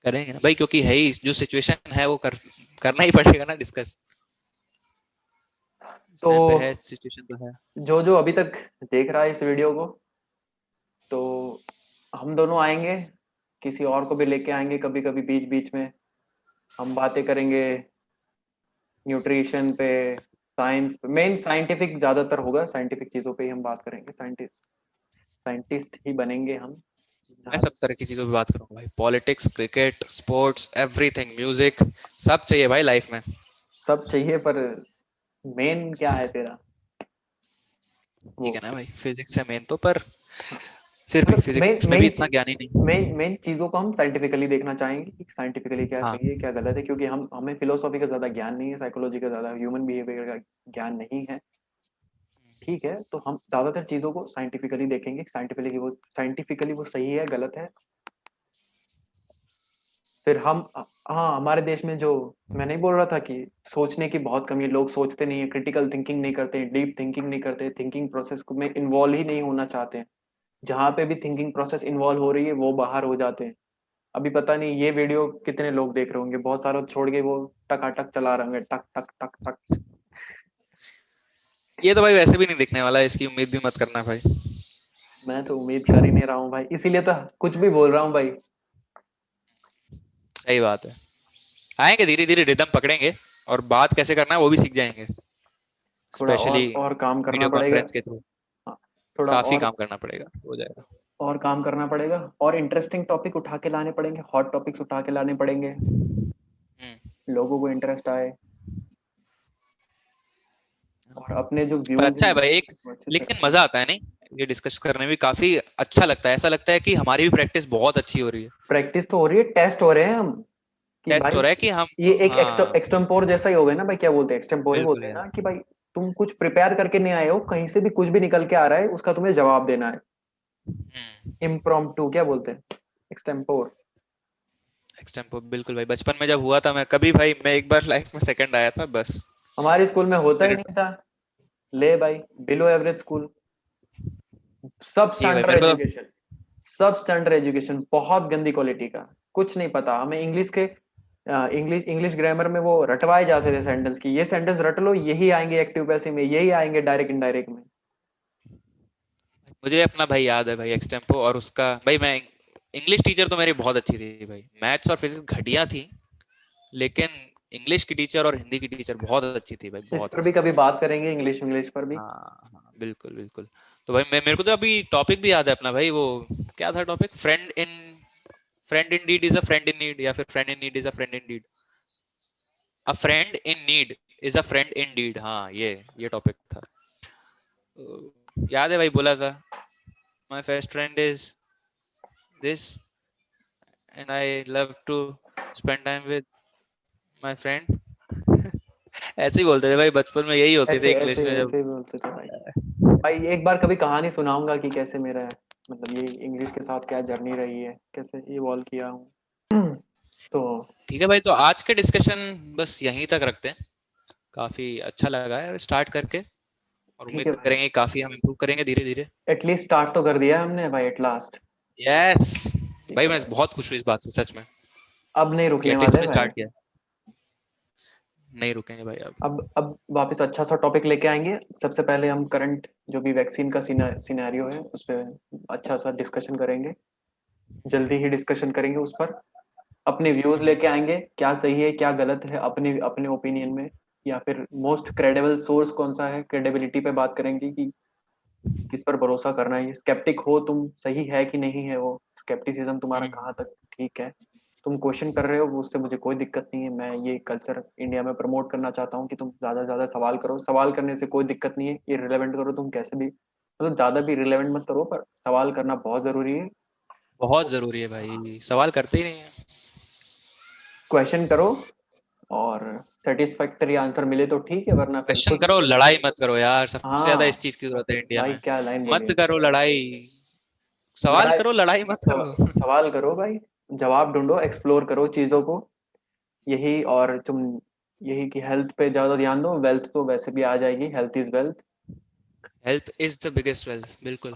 S1: करेंगे ना भाई, क्योंकि है ही जो सिचुएशन है वो करना ही पड़ेगा ना डिस्कस। इस
S2: तो
S1: टाइम पे है, सिचुएशन तो है।
S2: जो जो अभी तक देख रहा है इस वीडियो को, तो हम दोनों आएंगे, किसी और को भी लेके आएंगे कभी कभी बीच बीच में, हम बातें करेंगे न्यूट्रिशन पे, साइंस पे, मेन साइंटिफिक ज्यादातर होगा, साइंटिफिक चीजों पे ही हम बात करेंगे, साइंटिस्ट साइंटिस्ट ही बनेंगे हम।
S1: मैं
S2: जहाँ
S1: सब तरह की चीजों पे बात करूंगा भाई, politics, cricket, sports, everything, music, सब चाहिए भाई लाइफ में।
S2: सब चाहिए, पर मेन क्या है तेरा वो।
S1: ठीक है ना भाई, फिजिक्स है मेन तो, पर फिर भी
S2: मतलब मेन
S1: फिजिक्स में भी
S2: मेन
S1: इतना ज्ञानी नहीं।
S2: मेन मेन चीजों को हम साइंटिफिकली देखना चाहेंगे कि साइंटिफिकली क्या
S1: हाँ।
S2: सही है क्या गलत है, क्योंकि हम हमें फिलोसॉफी का ज्यादा ज्ञान नहीं है, साइकोलॉजी का ज्यादा, ह्यूमन बिहेवियर का ज्ञान नहीं है। ठीक है, तो हम ज्यादातर चीजों को साइंटिफिकली देखेंगे, साइंटिफिकली वो सही है गलत है। फिर हम हाँ, हमारे देश में जो मैं नहीं बोल रहा था कि सोचने की बहुत कमी है, लोग सोचते नहीं है, क्रिटिकल थिंकिंग नहीं करते, डीप थिंकिंग नहीं करते, थिंकिंग प्रोसेस में इन्वॉल्व ही नहीं होना चाहते हैं। जहां पे भी थिंकिंग प्रोसेस इन्वॉल्व हो रही है वो बाहर हो जाते हैं। अभी पता नहीं ये वीडियो कितने लोग देख रहे होंगे, बहुत सारे छोड़ के वो टकाटक चला रहे होंगे, टक टक टक टक।
S1: ये तो भाई वैसे भी नहीं दिखने वाला है, इसकी उम्मीद भी मत करना भाई।
S2: मैं तो उम्मीद कर ही नहीं रहा हूँ भाई, इसीलिए तो कुछ भी बोल रहा हूँ भाई।
S1: सही बात है। आएंगे धीरे धीरे, रिदम पकड़ेंगे, और बात कैसे करना है वो भी सीख जाएंगे,
S2: थोड़ा
S1: स्पेशली
S2: और काम करना
S1: वीडियो
S2: पड़ेगा।
S1: कॉन्फ्रेंस के थ्रू।
S2: हाँ, थोड़ा
S1: काफी काम करना पड़ेगा, हो जाएगा।
S2: और काम करना पड़ेगा, और इंटरेस्टिंग टॉपिक उठा के लाने पड़ेंगे, हॉट टॉपिक्स उठा के लाने पड़ेंगे,
S1: हम्म।
S2: लोगों को इंटरेस्ट आए, और अपने जो
S1: पर
S2: व्यूज
S1: अच्छा
S2: हैं
S1: है भाई एक,
S2: वो अच्छे से
S1: लेकिन
S2: रखें।
S1: मजा आता है नहीं, ये डिस्कस करने में काफी अच्छा लगता है, ऐसा लगता है कि हमारी भी प्रैक्टिस बहुत अच्छी हो रही है।
S2: प्रैक्टिस तो हो रही है, टेस्ट हो रहे हैं हम कि
S1: टेस्ट
S2: भाई
S1: हो रहा है कि हम।
S2: ये एक
S1: हाँ
S2: एक्सटेम्पोर जैसा ही हो गया ना भाई, क्या बोलते हैं, एक्सटेम्पोर ही
S1: बिल्कुल
S2: बोलते हैं
S1: यार।
S2: ना कि भाई तुम कुछ प्रिपेयर करके नहीं आए हो, कहीं से भी कुछ भी निकल के आ रहा है, उसका तुम्हें जवाब देना है।
S1: हम्म।
S2: इम्प्रॉम्प्टू क्या बोलते हैं, एक्सटेम्पोर।
S1: एक्सटेम्पो बिल्कुल भाई, बचपन में जब हुआ था, मैं कभी भाई, मैं एक बार लाइफ में सेकंड आया था बस।
S2: हमारे स्कूल में होता ही
S1: मेरे
S2: नहीं था, ले भाई, बिलो एवरेज स्कूल, सब
S1: ठीक है भाई,
S2: स्टैंडर्ड
S1: मेरे को तो
S2: एजुकेशन, सब स्टैंडर्ड एजुकेशन, बहुत गंदी क्वालिटी का, कुछ नहीं पता हमें इंग्लिश के, इंग्लिश इंग्लिश ग्रामर में वो रटवाए जाते थे सेंटेंस की, ये सेंटेंस रट लो, यही आएंगे एक्टिव पैसिव में, यही आएंगे डायरेक्ट इनडायरेक्ट में।
S1: मुझे अपना भाई याद है भाई एक्सटेम्पो, और उसका भाई मैं, इंग्लिश टीचर तो मेरी बहुत अच्छी थी भाई, मैथ्स और फिजिक्स घटिया थी, लेकिन इंग्लिश की टीचर और हिंदी की टीचर बहुत अच्छी थी भाई,
S2: इस
S1: बहुत
S2: पर भी
S1: अच्छी।
S2: कभी बात करेंगे, इंग्लिश इंग्लिश पर भी।
S1: हाँ हाँ बिल्कुल बिल्कुल। तो भाई मैं, मेरे को तो अभी टॉपिक भी याद है अपना भाई, वो क्या था topic, friend in need is a friend in need, या फिर friend in need is a friend in need, a friend in need is a friend in deed, हाँ ये टॉपिक था। याद है भाई, बोला था, my best friend is this, and I love to spend time with my friend. ऐसे ही बोलते थे भाई बचपन में, यही होती थी
S2: ऐसे
S1: इंग्लिश
S2: ऐसे
S1: में जब।
S2: ऐसे ही बोलते थे भाई। भाई एक बार कभी कहानी सुनाऊंगा कि कैसे मेरा, मतलब ये इंग्लिश के साथ क्या जर्नी रही है, कैसे इवॉल्व किया हूँ। तो
S1: ठीक है भाई, तो आज के डिस्कशन बस यहीं तक रखते हैं, काफी अच्छा लगा है स्टार्ट करके, और
S2: ठीक
S1: उम्मीद
S2: है भाई,
S1: करेंगे काफी हम इम्प्रूव करेंगे धीरे धीरे।
S2: एटलीस्ट स्टार्ट तो कर दिया हमने भाई, एट लास्ट।
S1: यस।
S2: ठीक
S1: भाई
S2: है
S1: मैं
S2: भाई,
S1: बहुत खुश हूँ इस बात से सच में,
S2: अब नहीं
S1: कि
S2: रुकने
S1: एटलीस्ट
S2: वाले
S1: हमने
S2: भाई।
S1: स्टार्ट किया, नहीं रुकेंगे भाई अब।
S2: अब वापस अच्छा सा टॉपिक लेके आएंगे। सबसे पहले हम करंट जो भी वैक्सीन का सिनेरियो है उस पर अच्छा सा डिस्कशन करेंगे, जल्दी ही डिस्कशन करेंगे उस पर, अपने व्यूज लेके आएंगे, क्या सही है क्या गलत है अपने अपने ओपिनियन में, या फिर मोस्ट क्रेडिबल सोर्स कौन सा है, क्रेडिबिलिटी पे बात करेंगे कि किस पर भरोसा करना है, स्केप्टिक हो तुम, सही है कि नहीं है वो, स्केप्टिसिज्म तुम्हारा कहाँ तक ठीक है। तुम क्वेश्चन कर रहे हो वो, उससे मुझे कोई दिक्कत नहीं है। मैं ये कल्चर इंडिया में प्रमोट करना चाहता हूँ कि तुम ज्यादा से ज्यादा सवाल करो। सवाल करने से कोई दिक्कत नहीं है, ये रिलेवेंट करो तुम कैसे भी, मतलब ज्यादा भी रिलेवेंट मत करो, पर सवाल करना बहुत जरूरी है।
S1: बहुत जरूरी है भाई, सवाल करते ही नहीं है।
S2: क्वेश्चन करो, और सेटिस्फैक्टरी आंसर मिले तो ठीक है, वरना फिर
S1: क्वेश्चन
S2: खुद।
S1: करो, लड़ाई मत करो यार, सबसे ज्यादा इस
S2: हाँ
S1: चीज की जरूरत है इंडिया
S2: भाई,
S1: में।
S2: क्या लाइन बोली
S1: मत
S2: है।
S1: करो लड़ाई, सवाल
S2: लड़ाई,
S1: करो, लड़ाई मत करो।
S2: सवाल करो भाई, जवाब ढूंढो, एक्सप्लोर करो चीजों को। यही, और तुम यही कि हेल्थ पे ज्यादा ध्यान दो, वेल्थ तो वैसे भी आ जाएगी, health is wealth.
S1: Health is the biggest wealth, बिल्कुल।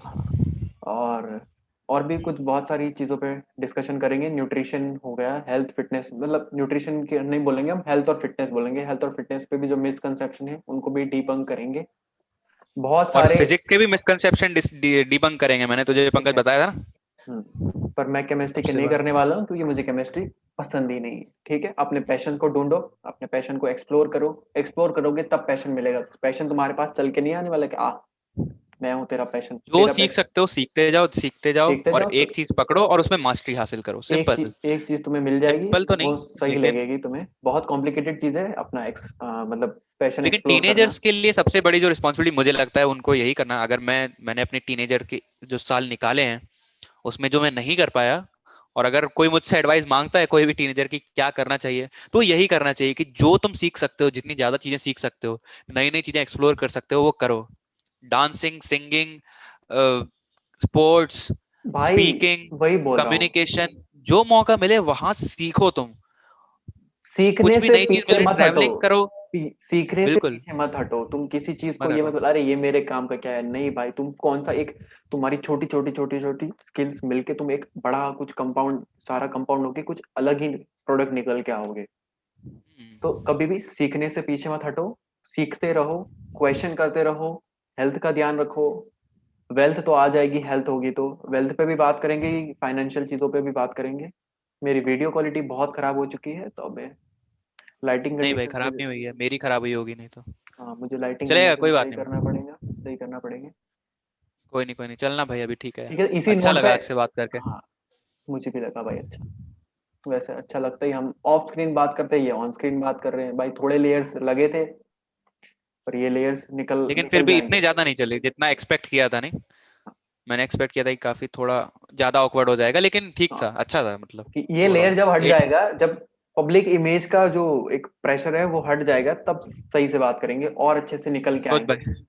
S2: और और भी कुछ बहुत सारी चीजों पे डिस्कशन करेंगे। न्यूट्रिशन हो गया, हेल्थ फिटनेस, मतलब न्यूट्रिशन के नहीं बोलेंगे हम, हेल्थ और फिटनेस बोलेंगे। हेल्थ और फिटनेस पे भी जो मिसकंसेप्शन है उनको भी डीबंक करेंगे, बहुत
S1: और
S2: सारे।
S1: फिजिक्स के भी मिसकंसेप्शन डिबंक करेंगे, मैंने तुझे
S2: ठीक
S1: पंकज
S2: है।
S1: बताया था ना।
S2: पर मैं केमिस्ट्री के
S1: सबसे
S2: नहीं
S1: बड़ा।
S2: करने वाला हूँ, क्योंकि मुझे केमिस्ट्री पसंद ही नहीं है। ठीक है, अपने पैशन को ढूंढो, अपने पैशन को एक्सप्लोर करो। एक्सप्लोर करोगे तब पैशन मिलेगा। पैशन तुम्हारे पास चल के नहीं आने वाला कि मैं हूँ तेरा पैशन।
S1: जो
S2: तेरा
S1: सीख
S2: पैशन
S1: सकते हो सीखते जाओ, सीखते जाओ,
S2: सीखते
S1: और
S2: जाओ तो
S1: एक चीज पकड़ो और उसमें मास्टरी हासिल करो, सिंपल।
S2: एक चीज तुम्हें मिल जाएगी,
S1: सिंपल तो
S2: वो
S1: नहीं,
S2: सही
S1: लेकिन
S2: लगेगी तुम्हें। बहुत कॉम्प्लिकेटेड चीज है अपना मतलब पैशन
S1: लेकिन
S2: एक्सप्लोर करना।
S1: टीनेजर्स के लिए सबसे बड़ी जो रिस्पॉन्सिबिलिटी मुझे लगता है उनको यही करना, अगर मैंने अपने टीनेजर के जो साल निकाले हैं उसमें जो मैं नहीं कर पाया, और अगर कोई मुझसे एडवाइस मांगता है कोई भी टीनेजर की क्या करना चाहिए, तो यही करना चाहिए कि जो तुम सीख सकते हो, जितनी ज्यादा चीजें सीख सकते हो, नई नई चीजें एक्सप्लोर कर सकते हो, वो करो। डांसिंग, सिंगिंग, स्पोर्ट्स,
S2: भाई
S1: स्पीकिंग,
S2: वही बोल रहा हूँ,
S1: कम्युनिकेशन, जो मौका मिले वहां सीखो तुम।
S2: सीखने
S1: कुछ भी
S2: से
S1: नई चीज
S2: पीछे
S1: मिले,
S2: मत हटो।
S1: ट्रैवलिंग करो।
S2: सीखने से
S1: बिल्कुल,
S2: पीछे मत हटो। तुम किसी चीज को
S1: मत
S2: ये
S1: हटो।
S2: मत बोलो, अरे ये मेरे काम का क्या है। नहीं भाई, तुम कौन सा एक, तुम्हारी छोटी छोटी छोटी छोटी स्किल्स मिलके तुम एक बड़ा कुछ कंपाउंड, सारा कंपाउंड होके कुछ अलग ही प्रोडक्ट निकल के आओगे। तो कभी भी सीखने से पीछे मत हटो, सीखते रहो, क्वेश्चन करते रहो, हेल्थ का ध्यान रखो। वेल्थ तो आ जाएगी, हेल्थ होगी तो। वेल्थ पे भी बात करेंगे, फाइनेंशियल चीजों पे भी बात करेंगे। मेरी वीडियो क्वालिटी बहुत खराब हो चुकी है, तो अब लाइटिंग
S1: नहीं भाई,
S2: कंडीशंस
S1: खराब
S2: मुझे,
S1: नहीं हुई है, मेरी खराब हुई होगी नहीं तो।
S2: हाँ मुझे लाइटिंग
S1: चलेगा,
S2: कंडीशन
S1: कोई बात
S2: सही करना
S1: नहीं।
S2: पड़ेगा, सही करना पड़ेगा।
S1: कोई नहीं, कोई नहीं, चलना भाई, अभी ठीक है।
S2: ठीक है, इसी
S1: अच्छा
S2: नोट पे।
S1: लगा आपसे बात करके।
S2: हाँ, मुझे भी लगा भाई अच्छा। वैसे अच्छा लगता ही, हम ऑफ स्क्रीन बात करते ही ऑन स्क्रीन बात कर रहे हैं भाई। थोड़े लेयर्स लगे थे, पर ये लेयर्स निकल
S1: लेकिन फिर
S2: निकल
S1: भी
S2: जाएंगे।
S1: इतने ज्यादा नहीं चले जितना एक्सपेक्ट किया था, नहीं। मैंने एक्सपेक्ट किया था कि काफी थोड़ा ज्यादा ऑकवर्ड हो जाएगा, लेकिन ठीक
S2: हाँ,
S1: था, अच्छा था, मतलब
S2: कि ये लेयर
S1: ओवरऑल
S2: जब हट
S1: एट।
S2: जाएगा, जब पब्लिक इमेज का जो एक प्रेशर है वो हट जाएगा, तब सही से बात करेंगे और अच्छे से निकल के
S1: खुद
S2: आएंगे।
S1: भाई,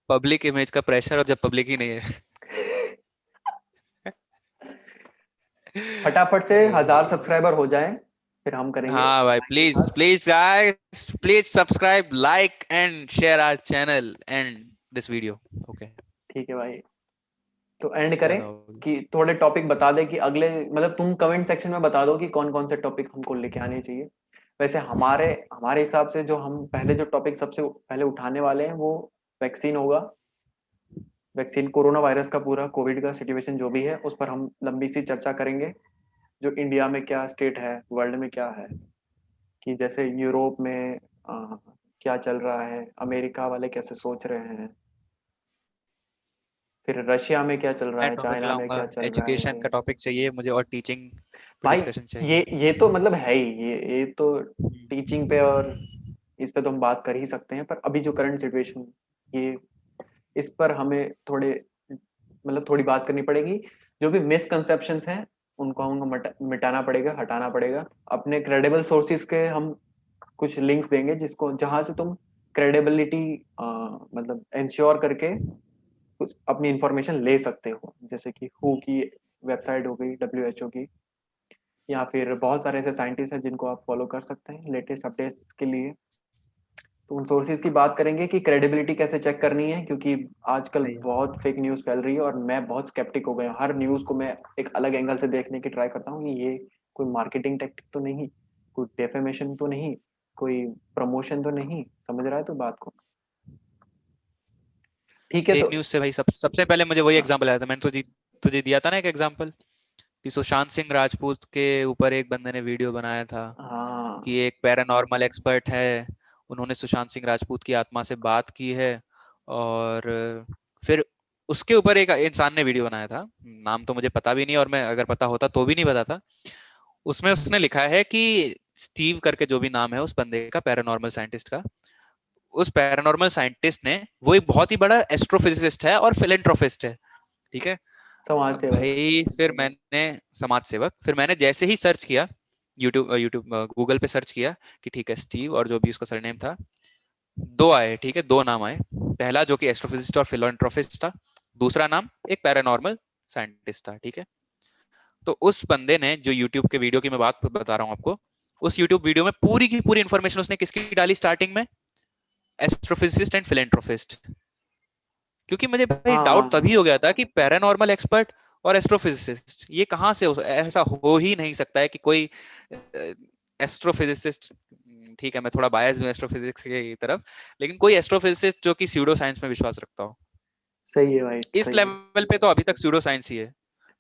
S1: पब्लिक इमेज का प्रेशर, और जब पब्लिक ही नहीं है।
S2: फटाफट से 1000 सब्सक्राइबर हो जाएं, फिर हम करेंगे
S1: हाँ भाई,
S2: भाई के
S1: प्लीज
S2: साथ।
S1: Please guys, please subscribe, like and share our channel and this video. Okay.
S2: ठीक है भाई, तो एंड करें
S1: ज्यादा होगी।
S2: कि थोड़े टॉपिक बता दे कि अगले, मतलब तुम कमेंट सेक्शन में बता दो कि कौन कौन से टॉपिक हमको लेके आने चाहिए। वैसे हमारे हमारे हिसाब से जो हम पहले जो टॉपिक सबसे पहले उठाने वाले हैं वो वैक्सीन होगा। वैक्सीन, कोरोना वायरस का पूरा कोविड का सिचुएशन जो भी है उस पर हम लंबी सी चर्चा करेंगे। जो इंडिया में क्या स्टेट है, वर्ल्ड में क्या है, कि जैसे यूरोप में क्या चल रहा है, अमेरिका वाले कैसे सोच रहे हैं, फिर रशिया में क्या चल रहा
S1: मैं
S2: है,
S1: टॉपिक
S2: चाइना में
S1: लाऊंगा,
S2: क्या चल रहा
S1: एजुकेशन
S2: है।
S1: का टॉपिक चाहिए मुझे, और टीचिंग पे
S2: भाई
S1: डिस्कशन चाहिए।
S2: ये तो मतलब है ही, ये तो टीचिंग पे और इस पे तो हम बात कर ही सकते हैं। पर अभी जो करंट सिचुएशन, ये इस पर हमें थोड़े, मतलब थोड़ी बात करनी पड़ेगी। जो भी मिसकंसेप्शंस हैं उनको हमको मिटाना पड़ेगा, हटाना पड़ेगा। अपने क्रेडिबल सोर्सेज के हम कुछ लिंक्स देंगे जिसको, जहां से तुम क्रेडिबिलिटी मतलब इंश्योर करके कुछ अपनी इंफॉर्मेशन ले सकते हो। जैसे कि हु की वेबसाइट हो गई, WHO की, या फिर बहुत सारे ऐसे साइंटिस्ट हैं जिनको आप फॉलो कर सकते हैं लेटेस्ट अपडेट्स के लिए। तो उन सोर्सेज की बात करेंगे कि क्रेडिबिलिटी कैसे चेक करनी है, क्योंकि आजकल
S1: सही है।
S2: बहुत फेक न्यूज़ फैल रही है और मैं बहुत स्केप्टिक हो गया हूँ। हर न्यूज़ को मैं एक अलग एंगल से देखने की ट्राई करता हूँ कि ये कोई मार्केटिंग टेक्टिक तो नहीं, कोई डेफेमेशन तो नहीं, कोई प्रमोशन तो नहीं। समझ रहा है तो बात को। ठीक है
S1: फेक
S2: तो।
S1: न्यूज से भाई, सबसे पहले मुझे वही
S2: हाँ
S1: एग्जांपल आया था, मैंने तुझे तुझे दिया था ना एक एग्जांपल, कि सुशांत सिंह राजपूत के ऊपर एक बंदे ने वीडियो बनाया था,
S2: हाँ
S1: कि एक पैरानॉर्मल एक्सपर्ट है, उन्होंने सुशांत सिंह राजपूत की आत्मा से बात की है, और फिर उसके ऊपर एक इंसान ने वीडियो बनाया था, नाम तो मुझे पता भी नहीं, और मैं अगर पता होता तो भी नहीं बताता। उसमें उसने लिखा है कि स्टीव करके जो भी नाम है उस बंदे का, पैरानॉर्मल साइंटिस्ट का, उस पैरानॉर्मल साइंटिस्ट ने, वो एक बहुत ही बड़ा एस्ट्रोफिजिसिस्ट है और फिलेंट्रोपिस्ट है, ठीक है।
S2: समाज
S1: अब
S2: सेवक।
S1: भाई फिर मैंने, समाज सेवक, फिर मैंने जैसे ही सर्च किया, यूट्यूब गूगल पे सर्च किया कि ठीक है स्टीव और जो भी उसका सरनेम था, दो आए, ठीक है, दो नाम आए। पहला जो कि एस्ट्रोफिजिस्ट और फिलोंट्रोपिस्ट था, दूसरा नाम एक पैरानॉर्मल साइंटिस्ट था, ठीक है। तो उस बंदे ने, जो यूट्यूब के वीडियो की मैं बात बता रहा हूँ आपको, उस यूट्यूब वीडियो में पूरी की पूरी इन्फॉर्मेशन उसने किसकी डाली स्टार्टिंग में, एस्ट्रोफिजिस्ट एंड फिलेंट्रोपिस्ट। क्योंकि मुझे भाई डाउट
S2: हाँ
S1: तभी हो गया था कि पैरानॉर्मल एक्सपर्ट और एस्ट्रोफिजिसिस्ट, ये कहाँ से ऐसा हो ही नहीं सकता है कि कोई एस्ट्रोफिजिसिस्ट, ठीक है मैं थोड़ा बायस हूँ एस्ट्रोफिजिक्स की तरफ, लेकिन कोई एस्ट्रोफिजिसिस्ट जो कि स्यूडो साइंस में विश्वास रखता हो।
S2: सही है भाई,
S1: इस
S2: सही है।
S1: लेवल पे तो अभी तक स्यूडो साइंस ही है,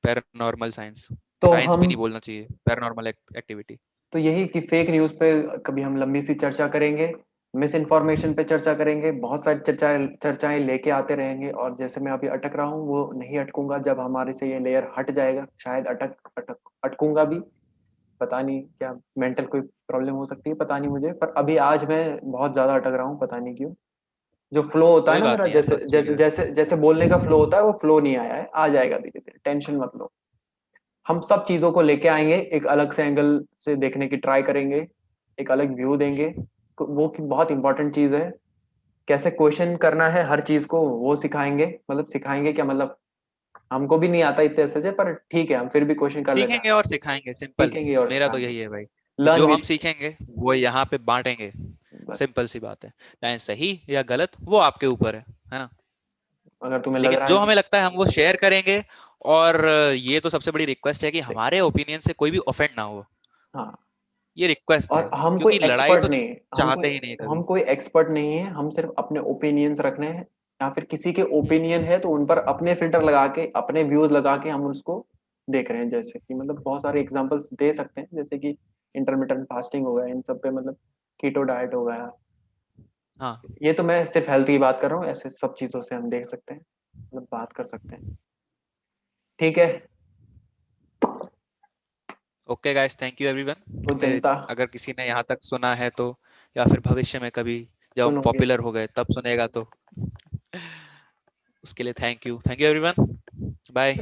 S1: पैरानॉर्मल साइंस।
S2: तो
S1: साइंस भी
S2: हम
S1: नहीं बोलना चाहिए, पैरानॉर्मल एक्टिविटी।
S2: तो यही कि फेक न्यूज़ पे कभी हम लंबी सी चर्चा करेंगे, मिस इन्फॉर्मेशन पे चर्चा करेंगे, बहुत सारी चर्चाएं लेके आते रहेंगे, और जैसे मैं अभी अटक रहा हूँ वो नहीं अटकूंगा। जब हमारे से ये लेयर हट जाएगा शायद अटकूंगा भी। पता नहीं क्या मेंटल कोई प्रॉब्लम हो सकती है, पता नहीं मुझे, पर अभी आज मैं बहुत ज्यादा अटक रहा हूँ, पता नहीं क्यों। जो फ्लो होता है
S1: कोई
S2: ना
S1: बात
S2: मेरा,
S1: नहीं यार,
S2: जैसे
S1: सब ठीक
S2: जैसे
S1: है।
S2: जैसे जैसे बोलने का फ्लो होता है, वो फ्लो नहीं आया है, आ जाएगा धीरे धीरे, टेंशन मत लो। हम सब चीजों को लेके आएंगे, एक अलग से एंगल से देखने की ट्राई करेंगे, एक अलग व्यू देंगे। वो की बहुत इंपॉर्टेंट चीज है, कैसे क्वेश्चन करना है हर चीज को, वो सिखाएंगे। मतलब सिखाएंगे क्या, मतलब हमको भी नहीं आता इतने अच्छे से, पर ठीक है हम फिर भी क्वेश्चन कर लेते हैं।
S1: सीखेंगे और सिखाएंगे, सिंपल।
S2: सीखेंगे और
S1: मेरा तो
S2: सिखाएंगे।
S1: यही है भाई, कि
S2: लर्न
S1: जो हम
S2: विथ।
S1: सीखेंगे वो यहाँ पे बांटेंगे।
S2: बस।
S1: सिंपल सी बात है, चाहे सही या गलत वो आपके ऊपर है ना।
S2: अगर तुम्हें लग
S1: लेकिन
S2: रहा
S1: जो
S2: है।
S1: हमें लगता है हम वो शेयर करेंगे। और ये तो सबसे बड़ी रिक्वेस्ट है कि हमारे ओपिनियन से कोई भी ऑफेंड ना हो,
S2: हाँ।
S1: ये रिक्वेस्ट है,
S2: और हम कोई
S1: क्योंकि लड़ाई
S2: एक्सपर्ट
S1: तो
S2: नहीं,
S1: चाहते ही नहीं
S2: हम
S1: कभी।
S2: कोई एक्सपर्ट नहीं है, हम सिर्फ अपने ओपिनियंस रखने हैं, या फिर किसी के
S1: हम्म,
S2: ओपिनियन है तो उन पर अपने फिल्टर लगा के, अपने व्यूज लगा के हम उसको देख रहे हैं। जैसे कि मतलब बहुत सारे एग्जांपल्स दे सकते हैं, जैसे कि इंटरमिटेंट फास्टिंग हो गया, इन सब पे मतलब कीटो डाइट हो गया।
S1: हाँ।
S2: ये तो मैं सिर्फ हेल्थ की बात कर रहा हूँ, ऐसे सब चीजों से हम देख सकते हैं, मतलब बात कर सकते हैं। ठीक है।
S1: ओके गाइस, थैंक यू
S2: तो
S1: एवरीवन।
S2: जनता
S1: अगर किसी ने यहाँ तक सुना है तो, या फिर भविष्य में कभी जब हम
S2: सुनोगे।
S1: पॉपुलर हो गए तब सुनेगा तो, उसके लिए thank you, thank you everyone. Bye.